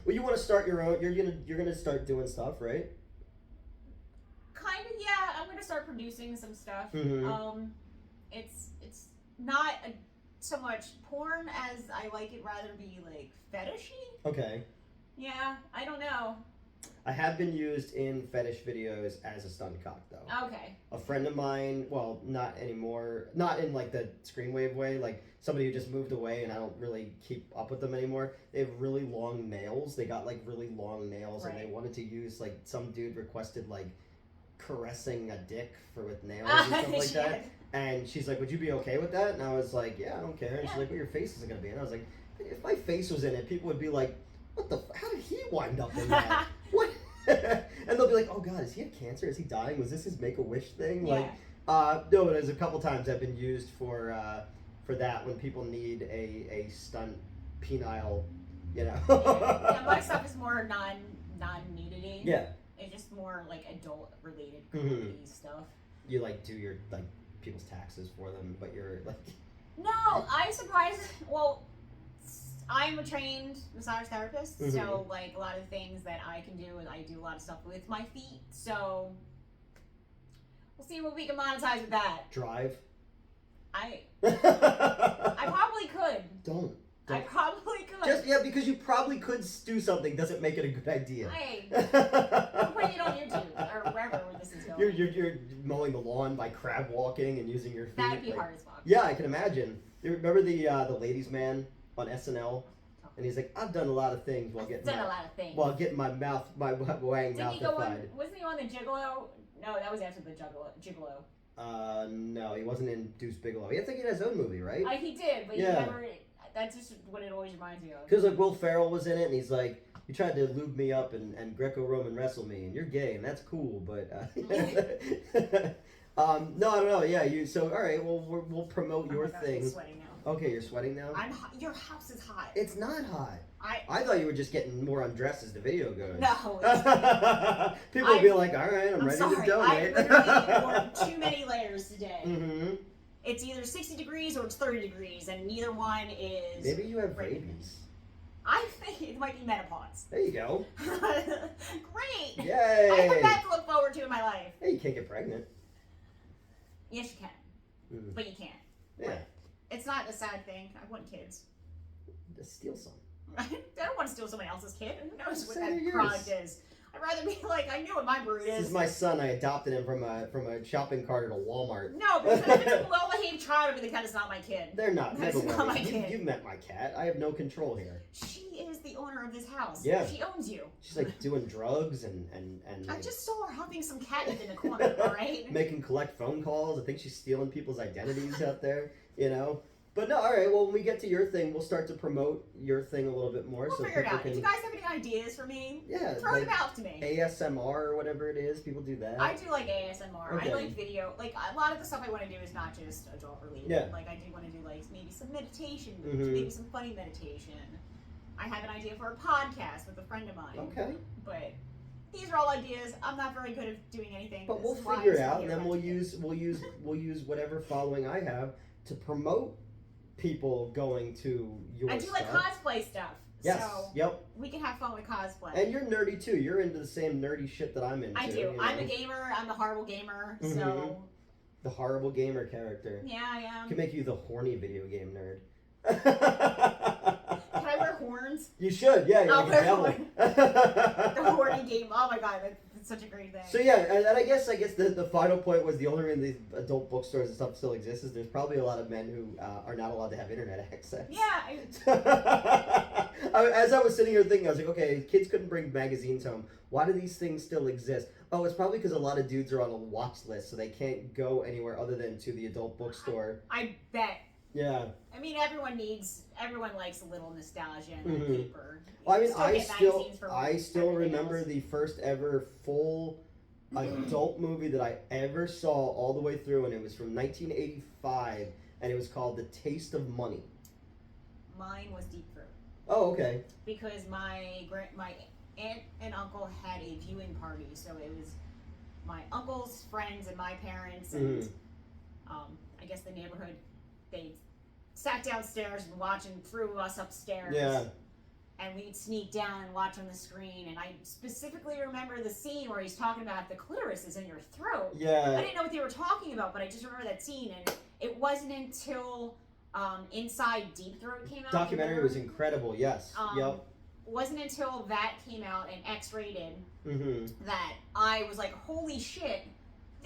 Well, you want to start your own. You're gonna start doing stuff, right? Kind of, yeah. I'm gonna start producing some stuff. Mm-hmm. It's not so much porn as I like it rather be like fetishy. Okay. Yeah, I don't know. I have been used in fetish videos as a stunt cock, though. Okay. A friend of mine, well, not anymore, not in like the Screenwave way, like somebody who just moved away and I don't really keep up with them anymore. They have really long nails. They got like really long nails, and they wanted to use, like, some dude requested like caressing a dick with nails and stuff like that. And she's like, would you be okay with that? And I was like, yeah, I don't care. And she's like, well, your face isn't gonna be in it. I was like, if my face was in it, people would be like, what the how did he wind up in that? What? And they'll be like, oh god, is he have cancer? Is he dying? Was this his Make-A-Wish thing? Like, no, but there's a couple times I've been used for that when people need a stunt penile, you know. Yeah, my stuff is more non-nudity. Yeah. It's just more like adult related comedy stuff. You like do your like people's taxes for them, but you're like No, I'm surprised. Well, I'm a trained massage therapist, so like a lot of things that I can do, and I do a lot of stuff with my feet. So we'll see what we can monetize with that. Drive. I probably could. Don't. I probably could. Just because you probably could do something doesn't make it a good idea. Hey, I'm putting it on YouTube or wherever this is going. You're mowing the lawn by crab walking and using your feet. That'd be hard as fuck. Yeah, I can imagine. You remember the ladies' man on SNL, and he's like, I've done a lot of things while getting getting my mouth, my wang mouth defied. Wasn't he on the Gigolo? No, that was after the Gigolo. No, he wasn't in Deuce Bigelow. I think he had his own movie, right? He did, but he never. That's just what it always reminds me of. Because like Will Ferrell was in it, and he's like, you tried to lube me up and Greco-Roman wrestle me, and you're gay, and that's cool, but no, I don't know. Yeah, so all right, well we'll promote your thing. I'm sweating now. Okay, you're sweating now? I'm hot. Your house is hot. It's not hot. I thought you were just getting more undressed as the video goes. No. People will be like, all right, I'm ready to donate. I literally wore too many layers today. Mm-hmm. It's either 60 degrees or it's 30 degrees, and neither one is... Maybe you have rabies. I think it might be menopause. There you go. Great! Yay! I have that to look forward to in my life. Hey, you can't get pregnant. Yes, you can. But you can't. Yeah. It's not a sad thing. I want kids. Just steal some. I don't want to steal someone else's kid. Who knows what that product is? I'd rather be like, I knew what my brood is. This is my son. I adopted him from a shopping cart at a Walmart. No, because if it's a well-behaved child, it'll be because it's not my kid. They're not. That's not my kid. You've met my cat. I have no control here. She is the owner of this house. Yeah. She owns you. She's like doing drugs and I like, just saw her humping some catnip in the corner, alright? making collect phone calls. I think she's stealing people's identities out there, you know? But no, all right. Well, when we get to your thing, we'll start to promote your thing a little bit more. We'll figure it out. If you guys have any ideas for me, throw them out to me. ASMR or whatever it is, people do that. I do like ASMR. Okay. I like video. Like a lot of the stuff I want to do is not just adult related. Yeah. Like I do want to do like maybe some meditation, Mm-hmm. maybe some funny meditation. I have an idea for a podcast with a friend of mine. Okay. But these are all ideas. I'm not very good at doing anything. But we'll figure it out, and then we'll use whatever following I have to promote people going to your I do like cosplay stuff. Yes. So yep. We can have fun with cosplay. And you're nerdy too. You're into the same nerdy shit that I'm into. I do. I'm a gamer. I'm a horrible gamer. Mm-hmm. So The horrible gamer character. Yeah, I am. Can make you the horny video game nerd. Can I wear horns? You should, yeah. You're I'll like a wear devil. The horny game. Oh my god, that's such a great thing. So yeah, and I guess the final point was the only reason these adult bookstores and stuff still exist is there's probably a lot of men who are not allowed to have internet access. Yeah. As I was sitting here thinking, I was like, okay, kids couldn't bring magazines home. Why do these things still exist? Oh, it's probably because a lot of dudes are on a watch list, so they can't go anywhere other than to the adult bookstore. I bet. Yeah. I mean, everyone likes a little nostalgia and Mhm. paper. Well, I mean, Get I still everything remember else. the first ever full adult movie that I ever saw all the way through, and it was from 1985, and it was called The Taste of Money. Mine was Deep Throat. Oh, okay. Because my aunt and uncle had a viewing party, so it was my uncle's friends and my parents, and I guess the neighborhood. They sat downstairs and watched and threw us upstairs. Yeah. And we'd sneak down and watch on the screen. And I specifically remember the scene where he's talking about the clitoris is in your throat. Yeah. I didn't know what they were talking about, but I just remember that scene. And it wasn't until Inside Deep Throat came out. Documentary was incredible. Yes. Yep. Wasn't until that came out and X-rated Mm-hmm. that I was like, holy shit,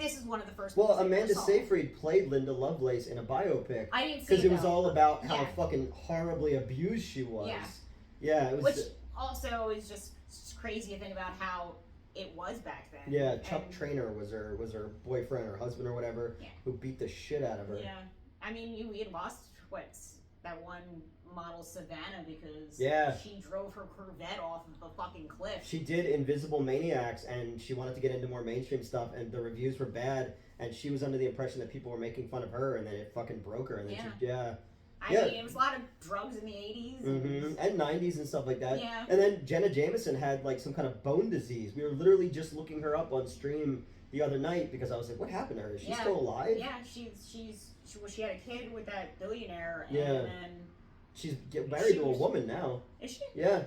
this is one of the first Well, movies I Amanda ever saw. Seyfried played Linda Lovelace in a biopic. I didn't see because it was all about how Yeah. fucking horribly abused she was. Yeah. Yeah, it was. Which also is just crazy to think about how it was back then. Yeah, Chuck And- Traynor was her boyfriend or husband or whatever, Yeah. who beat the shit out of her. Yeah, I mean, we had lost that one model Savannah because Yeah. she drove her Corvette off of the fucking cliff. She did Invisible Maniacs, and she wanted to get into more mainstream stuff, and the reviews were bad, and she was under the impression that people were making fun of her, and then it fucking broke her, and then I Yeah. mean, it was a lot of drugs in the 80s. and 90s and stuff like that. Yeah. And then Jenna Jameson had like some kind of bone disease. We were literally just looking her up on stream the other night because I was like, what happened to her? Is she still alive? Yeah, she had a kid with that billionaire, and Yeah. then She's married to a woman now. is she? Yeah.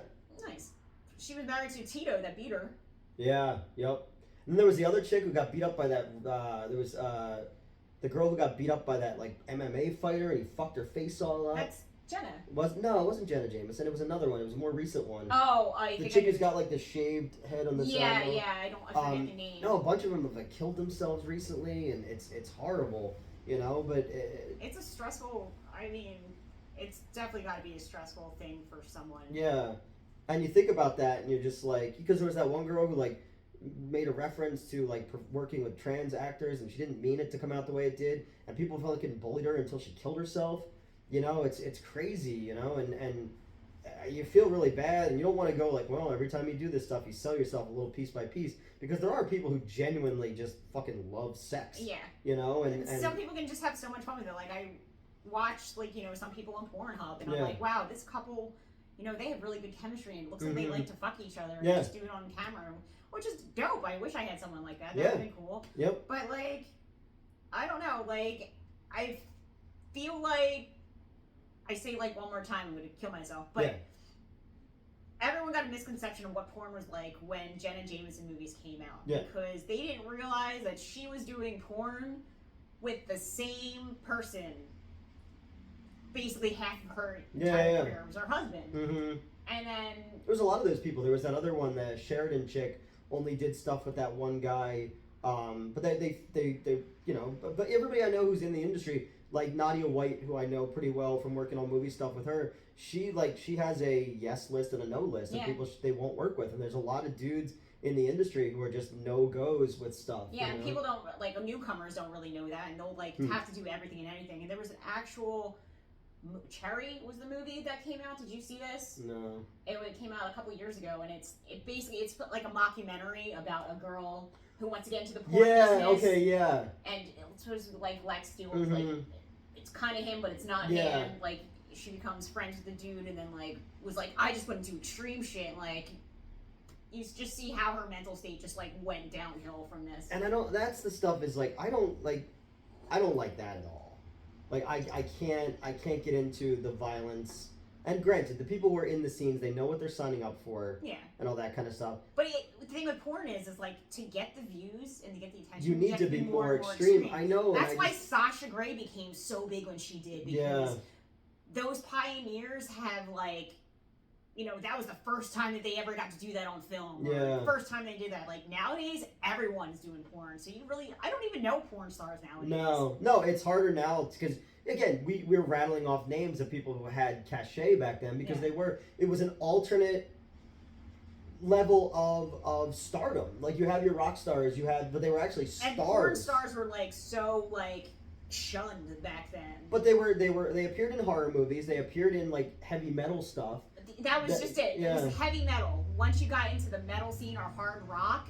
Nice. She was married to Tito that beat her. Yeah, yep. And then there was the other chick who got beat up by that, there was the girl who got beat up by that like MMA fighter and he fucked her face all up. That's Jenna. No, it wasn't Jenna Jameson. It was another one. It was a more recent one. Oh, The chick who's got like the shaved head on the yeah, side. yeah. I forget the name. No, a bunch of them have like killed themselves recently, and it's horrible, you know. But It's a stressful. I mean, it's definitely got to be a stressful thing for someone. yeah, and you think about that, and you're just like, because there was that one girl who like made a reference to like working with trans actors, and she didn't mean it to come out the way it did, and people felt like it bullied her until she killed herself. You know, it's crazy, you know, and you feel really bad, and you don't want to go like, well, every time you do this stuff, you sell yourself a little piece by piece, because there are people who genuinely just fucking love sex. Yeah. You know, and Some people can just have so much fun with it. Like I watch, like, you know, some people on Pornhub, and I'm Yeah. like, wow, this couple, you know, they have really good chemistry, and it looks like they like to fuck each other and Yeah. just do it on camera, which is dope. I wish I had someone like that. That Yeah. would be cool. Yep. But like, I don't know. Like, I feel like I say like one more time, I'm gonna kill myself. But Yeah. everyone got a misconception of what porn was like when Jenna Jameson movies came out. Yeah. Because they didn't realize that she was doing porn with the same person. Basically half of her entire career was her husband. Mm-hmm. And then There was a lot of those people. There was that other one, the Sheridan chick, only did stuff with that one guy. But they you know, but everybody I know who's in the industry, like Nadia White, who I know pretty well from working on movie stuff with her, she has a yes list and a no list of people they won't work with, and there's a lot of dudes in the industry who are just no goes with stuff. yeah, you and know? people don't, like, newcomers don't really know that, and they'll like have to do everything and anything. And there was an actual Cherry was the movie that came out. Did you see this? No. It came out a couple years ago, and it's like a mockumentary about a girl who wants to get into the porn business. Okay, yeah. And it's sort of like Lex Steele's like, it's kind of him, but it's not him. Like, she becomes friends with the dude, and then like was like, I just want to do extreme shit. And, like, you just see how her mental state just like went downhill from this. And that's the stuff is like I don't like that at all. Like I can't get into the violence. And granted, the people who are in the scenes, they know what they're signing up for, Yeah. and all that kind of stuff. But the thing with porn is like to get the views and to get the attention, You need to be more extreme. I know. That's why Sasha Grey became so big when she did, because those pioneers have like, you know, that was the first time that they ever got to do that on film. Yeah. The first time they did that. Like nowadays, everyone's doing porn. So I don't even know porn stars nowadays. No, it's harder now because again, we're rattling off names of people who had cachet back then because it was an alternate level of stardom. Like you have your rock stars, but they were actually stars. And porn stars were like so like shunned back then. But they appeared in horror movies. They appeared in like heavy metal stuff. That was just it. Yeah. It was heavy metal. Once you got into the metal scene or hard rock,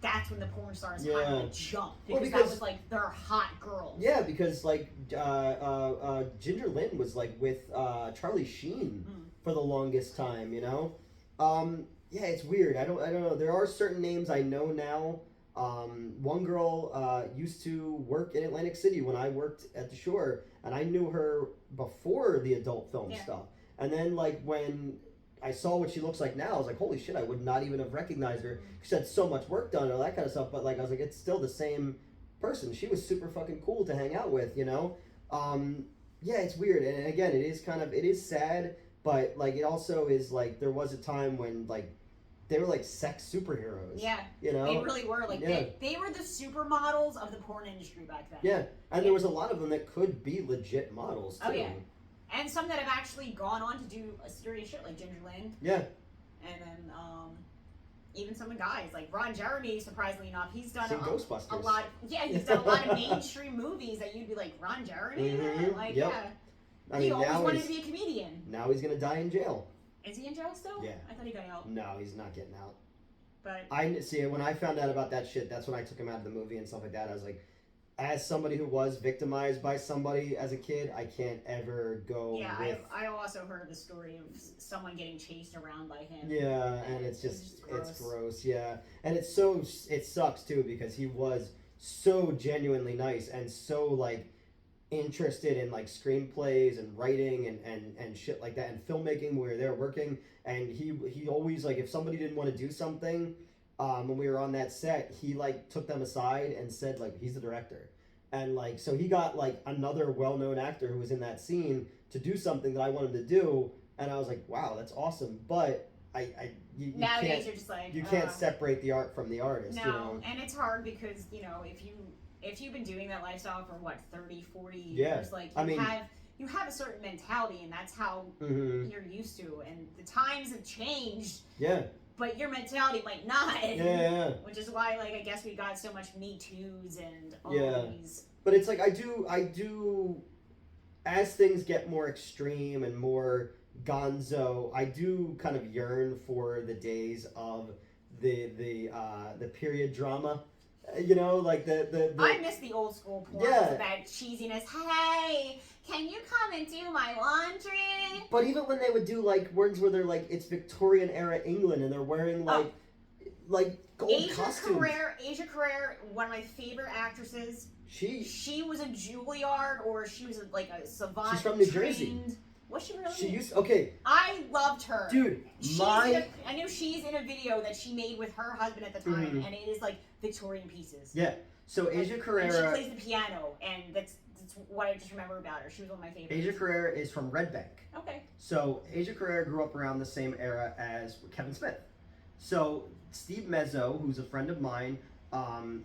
that's when the porn stars kind of like jumped, because that was like their hot girls. Yeah, because like Ginger Lynn was like with Charlie Sheen for the longest time, you know. Yeah, it's weird. I don't know. There are certain names I know now. One girl used to work in Atlantic City when I worked at the Shore, and I knew her before the adult film stuff. And then, like, when I saw what she looks like now, I was like, holy shit, I would not even have recognized her. She had so much work done and all that kind of stuff, but, like, I was like, it's still the same person. She was super fucking cool to hang out with, you know? Yeah, it's weird. And, again, it is sad, but, like, it also is, like, there was a time when, like, they were, like, sex superheroes. Yeah. You know? They really were. Like, they were the supermodels of the porn industry back then. Yeah. And there was a lot of them that could be legit models, too. Oh, yeah. And some that have actually gone on to do a serious shit, like Ginger Lynn. Yeah. And then even some of the guys, like Ron Jeremy, surprisingly enough, he's done Ghostbusters. a lot. He's done a lot of mainstream movies that you'd be like, Ron Jeremy? Like, yeah. I mean, he always wanted to be a comedian. Now he's going to die in jail. Is he in jail still? Yeah. I thought he got out. No, he's not getting out. But I see, when I found out about that shit, that's when I took him out of the movie and stuff like that. I was like, as somebody who was victimized by somebody as a kid, I can't ever go. Yeah, with... I also heard the story of someone getting chased around by him. Yeah, and it's gross. It's gross. Yeah, and it sucks too because he was so genuinely nice and so like interested in like screenplays and writing and shit like that and filmmaking where they're working, and he always like if somebody didn't want to do something. When we were on that set, he like took them aside and said like he's the director, and like so he got like another well-known actor who was in that scene to do something that I wanted to do, and I was like, wow, that's awesome. But you nowadays you're just like you can't separate the art from the artist. No, you know? And it's hard because you know if you've been doing that lifestyle for what 30, 40 years, like you have a certain mentality, and that's how you're used to, and the times have changed. Yeah. But your mentality might not. Yeah. Which is why, like, I guess we got so much Me Too's and all these. But it's like I do, as things get more extreme and more gonzo, I do kind of yearn for the days of the period drama. You know, like the I miss the old school porn with that cheesiness. Hey, can you come and do my laundry? But even when they would do like words where they're like it's Victorian era England and they're wearing like gold costumes. Asia Carrere, one of my favorite actresses. She was a Juilliard, or she was like a savant. She's from New Jersey. Was she really? She used I loved her, dude. I knew she's in a video that she made with her husband at the time, and it is like Victorian pieces. Yeah. So Asia Carrere. And she plays the piano, and that's what I just remember about her. She was one of my favorites. Asia Carrere is from Red Bank. Okay. So Asia Carrere grew up around the same era as Kevin Smith. So Steve Mezzo, who's a friend of mine,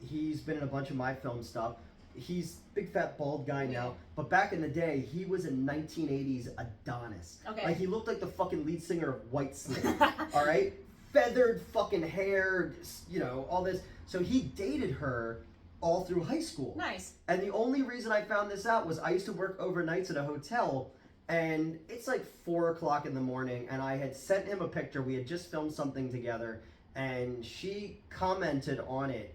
he's been in a bunch of my film stuff. He's a big fat bald guy now, but back in the day, he was a 1980s Adonis. Okay. Like he looked like the fucking lead singer of Whitesnake. All right, feathered fucking hair, you know, all this. So he dated her all through high school. Nice. And the only reason I found this out was I used to work overnights at a hotel, and it's like 4 o'clock in the morning, and I had sent him a picture. We had just filmed something together, and she commented on it.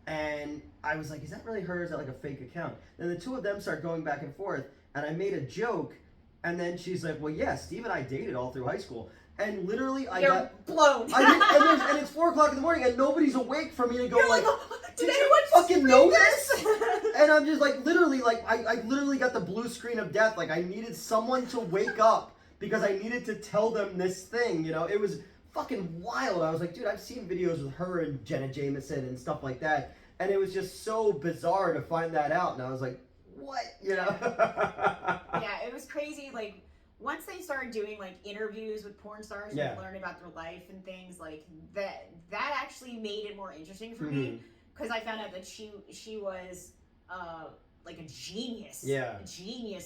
And I was like, is that really her? Is that like a fake account? Then the two of them start going back and forth, and I made a joke, and then she's like, well, yeah, Steve and I dated all through high school. And literally, I got blown. and it's 4 o'clock in the morning, and nobody's awake for me to go. You're like did you anyone fucking know this? And I'm just like, literally, like I literally got the blue screen of death. Like I needed someone to wake up because I needed to tell them this thing. You know, it was fucking wild. I was like, dude, I've seen videos with her and Jenna Jameson and stuff like that, and it was just so bizarre to find that out. And I was like, what? You know? Yeah, it was crazy. Like, once they started doing like interviews with porn stars and learn about their life and things like that, that actually made it more interesting for me, because I found out that she was like a genius,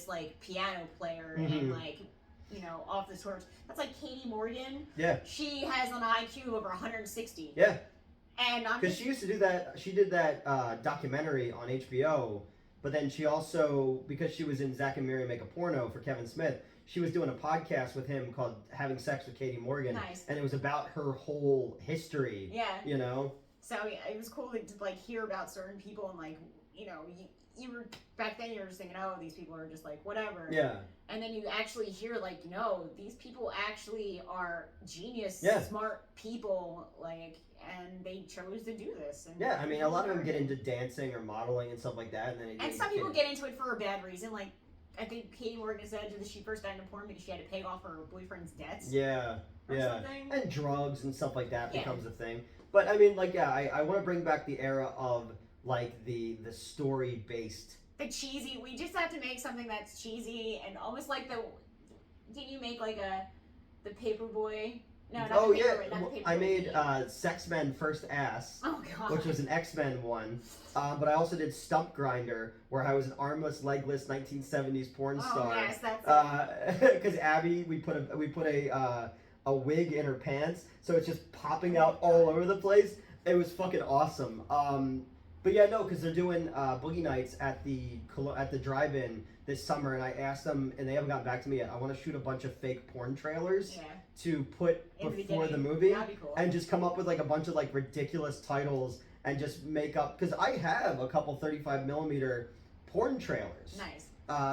like piano player and like, you know, off the charts. That's like Katie Morgan. Yeah, she has an IQ of over 160. Yeah, and because she used to do that. She did that documentary on HBO. But then she also, because she was in Zack and Miri Make a Porno for Kevin Smith, she was doing a podcast with him called Having Sex with Katie Morgan. Nice. And it was about her whole history. Yeah. You know? So yeah, it was cool to like hear about certain people and like, you know, you were, back then you were just thinking, oh, these people are just like, whatever. Yeah. And then you actually hear like, no, these people actually are genius, smart people, like, and they chose to do this. And I mean, a lot of them get into dancing or modeling and stuff like that. And some people get into it for a bad reason. Like, I think Katie Morgan said that she first got into porn because she had to pay off her boyfriend's debts. Yeah. Something. And drugs and stuff like that becomes a thing. But, I mean, like, I want to bring back the era of, like, the story-based. The cheesy. We just have to make something that's cheesy and almost like the... Didn't you make, like, the Paperboy... No, not the Paperboy, not the Paperboy. I made Sex Men First Ass, which was an X-Men one. But I also did Stump Grinder, where I was an armless, legless 1970s porn star. Oh yes, that's because Abby, we put a wig in her pants, so it's just popping out all over the place. It was fucking awesome. But yeah, no, because they're doing boogie nights at the drive-in this summer, and I asked them, and they haven't gotten back to me yet. I want to shoot a bunch of fake porn trailers to put before the movie, cool. And just come up with like a bunch of like ridiculous titles and just make up, because I have a couple 35mm porn trailers. Nice.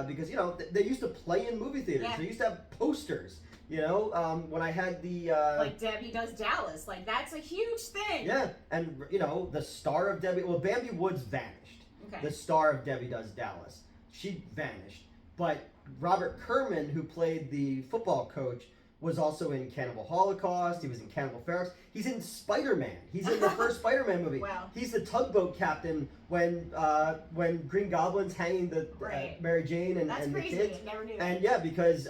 Because you know they used to play in movie theaters. They used to have posters. You know, when I had the like Debbie Does Dallas, like that's a huge thing. Yeah, and you know the star of Debbie. Well, Bambi Woods vanished. Okay. The star of Debbie Does Dallas, she vanished. But Robert Kerman, who played the football coach, was also in Cannibal Holocaust. He was in Cannibal Ferox. He's in Spider-Man. He's in the first Spider-Man movie. Wow. He's the tugboat captain when Green Goblin's hanging the Mary Jane and the kids. Never knew that. And yeah, because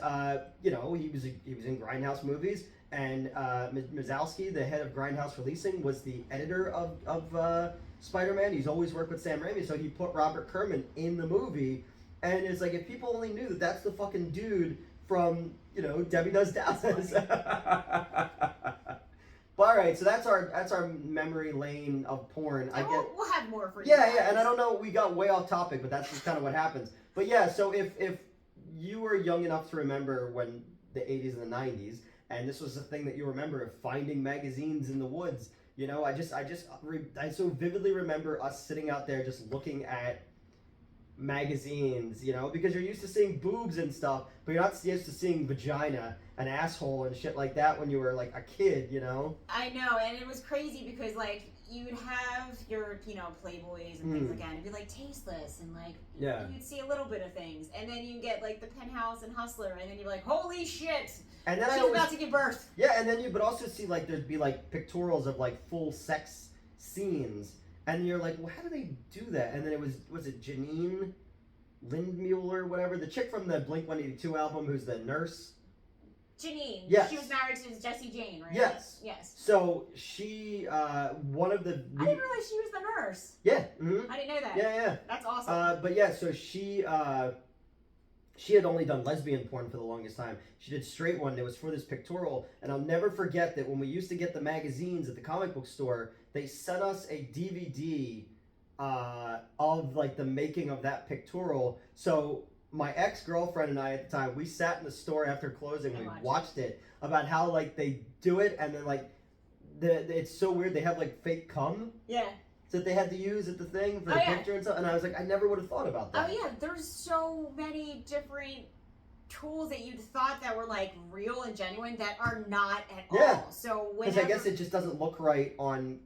you know he was in Grindhouse movies, and Mazowski, the head of Grindhouse Releasing, was the editor of Spider-Man. He's always worked with Sam Raimi, so he put Robert Kerman in the movie. And it's like, if people only knew that that's the fucking dude from, you know, Debbie Does Dallas. But all right, so that's our memory lane of porn. We'll have more for you. Yeah, and I don't know, we got way off topic, but that's just kind of what happens. But yeah, so if you were young enough to remember when the 80s and the 90s, and this was a thing that you remember of finding magazines in the woods, you know, I so vividly remember us sitting out there just looking at magazines, you know, because you're used to seeing boobs and stuff, but you're not used to seeing vagina and asshole and shit like that when you were like a kid, you know. I know, and it was crazy because like you'd have your, you know, Playboys and things like that, and it'd be like tasteless and like you'd see a little bit of things, and then you get like the Penthouse and Hustler, and then you're like, holy shit, and then she's about to give birth. Yeah, and then you would also see like there'd be like pictorials of like full sex scenes. And you're like, well, how do they do that? And then it was it Janine Lindmuller, whatever, the chick from the Blink-182 album who's the nurse? Janine. Yes. She was married to Jessie Jane, right? Yes. So she, one of the... I didn't realize she was the nurse. Yeah. Mm-hmm. I didn't know that. Yeah. That's awesome. But yeah, so she had only done lesbian porn for the longest time. She did straight one that was for this pictorial, and I'll never forget that when we used to get the magazines at the comic book store, they sent us a DVD of like the making of that pictorial. So my ex-girlfriend and I at the time, we sat in the store after closing, we watched it about how like they do it, and then like it's so weird, they have like fake cum. Yeah. That they had to use at the thing for the picture and stuff, and I was like, I never would have thought about that. Oh yeah, there's so many different tools that you'd thought that were like real and genuine that are not at all. So because I guess it just doesn't look right on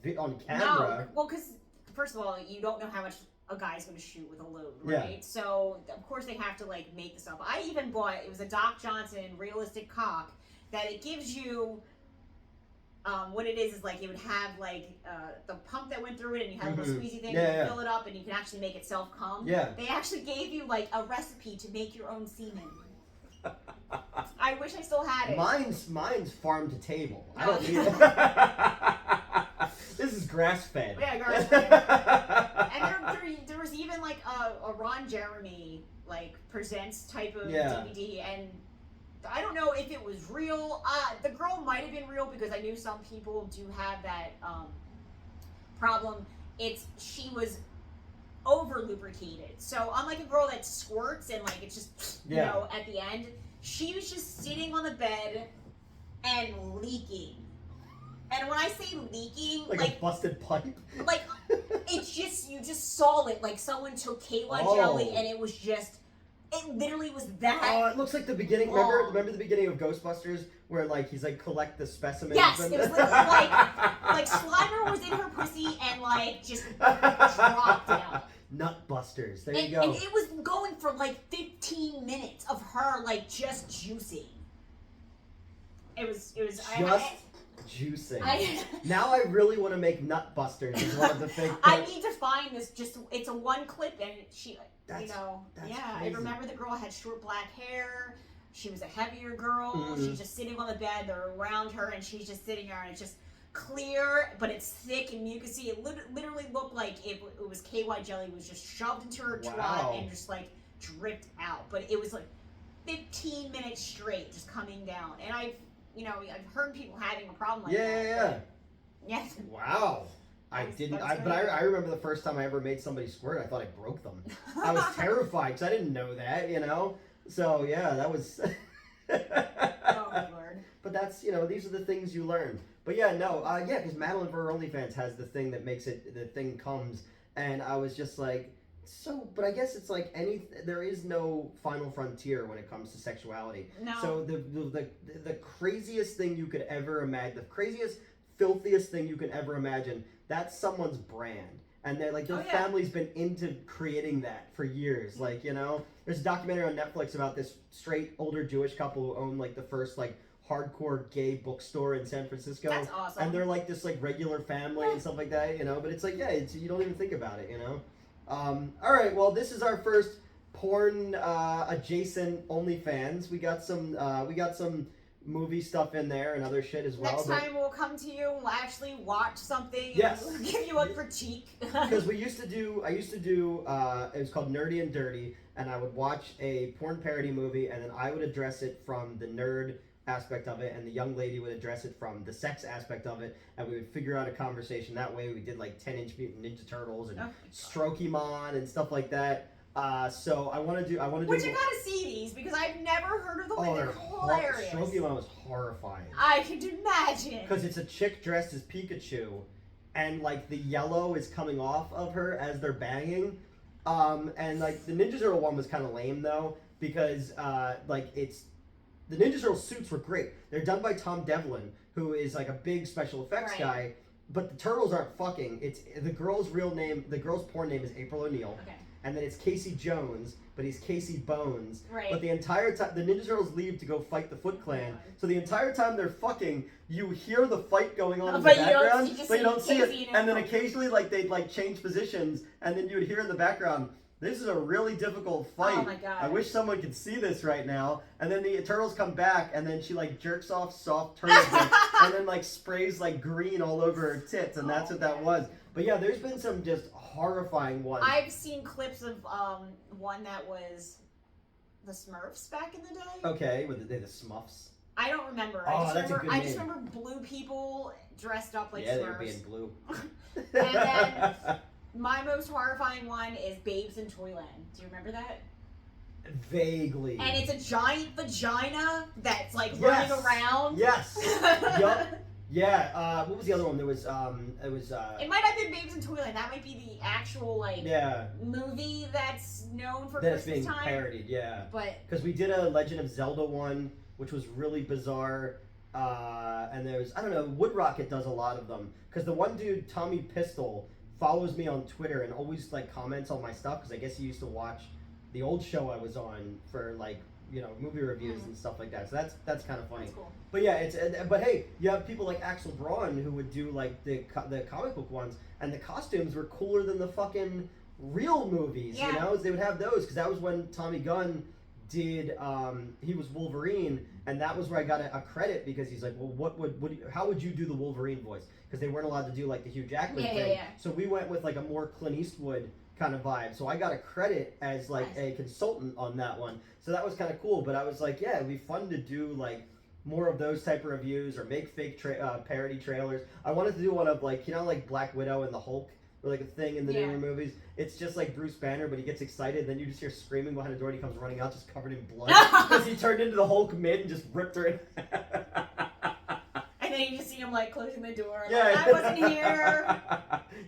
camera. No, well, because first of all, you don't know how much a guy's going to shoot with a load, right? Yeah. So of course they have to like make the stuff. I even bought, it was a Doc Johnson realistic cock that it gives you. What it is like it would have like the pump that went through it, and you had a little squeezy thing, and you fill it up, and you can actually make it self come. Yeah. They actually gave you like a recipe to make your own semen. I wish I still had it. Mine's farm to table. I don't need it. This is grass fed. Yeah, grass fed. And there was even like a Ron Jeremy like presents type of DVD, and I don't know if it was real. The girl might have been real because I knew some people do have that problem. She was over lubricated. So unlike a girl that squirts and like it's just you know at the end, she was just sitting on the bed and leaking. And when I say leaking, like a busted pipe, like it's just you just saw it like someone took KY jelly and it was just. It literally was that. Oh, it looks like the beginning. Remember the beginning of Ghostbusters where like he's like collect the specimens. Yes, it was literally like Slimer was in her pussy and like just dropped out. Nutbusters. There you go. And it was going for like 15 minutes of her like just juicing. It was juicing. Now I really want to make Nutbusters as one of the things. I need to find this. It's a one clip and she. That's crazy. I remember the girl had short black hair. She was a heavier girl. Mm-hmm. She's just sitting on the bed. They're around her, and she's just sitting there, and it's just clear, but it's thick and mucousy. It literally looked like it was KY jelly was just shoved into her twat and just like dripped out. But it was like 15 minutes straight, just coming down. And I've heard people having a problem like that. Yes. Wow. I remember the first time I ever made somebody squirt, I thought I broke them. I was terrified because I didn't know that, So, yeah, that was... Oh, my Lord. But that's, these are the things you learn. But yeah, no, because Madeline for her OnlyFans has the thing that makes it, the thing comes, and I was just like, but I guess it's like there is no final frontier when it comes to sexuality. No. So the craziest thing you could ever imagine, the craziest, filthiest thing you can ever imagine, that's someone's brand. And they're like, their family's been into creating that for years. Like, there's a documentary on Netflix about this straight older Jewish couple who owned like the first like hardcore gay bookstore in San Francisco. That's awesome. And they're like this like regular family and stuff like that, But it's like, you don't even think about it, All right, well, this is our first porn adjacent OnlyFans. We got some movie stuff in there and other shit as well. Next time we'll come to you and we'll actually watch something. Yes. And we'll give you a critique. Because I used to do, it was called Nerdy and Dirty, and I would watch a porn parody movie, and then I would address it from the nerd aspect of it, and the young lady would address it from the sex aspect of it, and we would figure out a conversation that way. We did like 10-inch Mutant Ninja Turtles and Strokemon and stuff like that. So I want to do. Which I gotta see these because I've never heard of them. Oh, they're hilarious. Strokemon was horrifying. I can imagine. Because it's a chick dressed as Pikachu, and like the yellow is coming off of her as they're banging. And like the Ninja Turtle one was kind of lame though because the Ninja Turtle suits were great. They're done by Tom Devlin, who is like a big special effects guy. But the turtles aren't fucking. It's the girl's real name. The girl's porn name is April O'Neil. Okay. And then it's Casey Jones, but he's Casey Bones. Right. But the entire time, the Ninja Turtles leave to go fight the Foot Clan. So the entire time they're fucking, you hear the fight going on in the background, but you don't see it. And then occasionally, they'd change positions, and then you would hear in the background, this is a really difficult fight. Oh my God. I wish someone could see this right now. And then the turtles come back, and then she jerks off soft turtle tits, and then sprays green all over her tits, and that's what that was. But yeah, there's been some just horrifying ones. I've seen clips of one that was the Smurfs back in the day. Okay, were they the Smuffs? I don't remember. Oh, that's a good name. I just remember blue people dressed up like Smurfs. Yeah, they were being blue. And then my most horrifying one is Babes in Toyland. Do you remember that? Vaguely. And it's a giant vagina that's running around. Yes. Yup. Yeah, what was the other one? There was, It might have been Babes in Toyland. That might be the actual, movie that's known for Christmas being time. Parodied, yeah. But... Because we did a Legend of Zelda one, which was really bizarre, and there's, I don't know, Wood Rocket does a lot of them. Because the one dude, Tommy Pistol, follows me on Twitter and always, comments on my stuff, because I guess he used to watch the old show I was on for, movie reviews and stuff like that. So that's kind of funny. That's cool. But yeah, but hey, you have people like Axel Braun who would do like the comic book ones, and the costumes were cooler than the fucking real movies. Yeah. You know, they would have those because that was when Tommy Gunn did. He was Wolverine, and that was where I got a credit because he's like, well, how would you do the Wolverine voice? Because they weren't allowed to do like the Hugh Jackman thing. Yeah. So we went with like a more Clint Eastwood kind of vibe. So I got a credit as like a consultant on that one. So that was kind of cool. But I was like, yeah, it'd be fun to do like more of those type of reviews or make fake parody trailers. I wanted to do one of like, like Black Widow and the Hulk, or like a thing in the newer movies. It's just like Bruce Banner, but he gets excited, then you just hear screaming behind the door, and he comes running out just covered in blood because he turned into the Hulk mid and just ripped her in. And then you just see him like closing the door. Yeah, like, I wasn't here.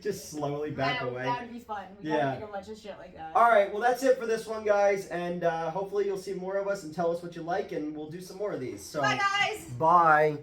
Just slowly back away. That would be fun. We gotta make a bunch of shit like that. All right, well that's it for this one, guys, and hopefully you'll see more of us and tell us what you like, and we'll do some more of these. So, bye, guys. Bye.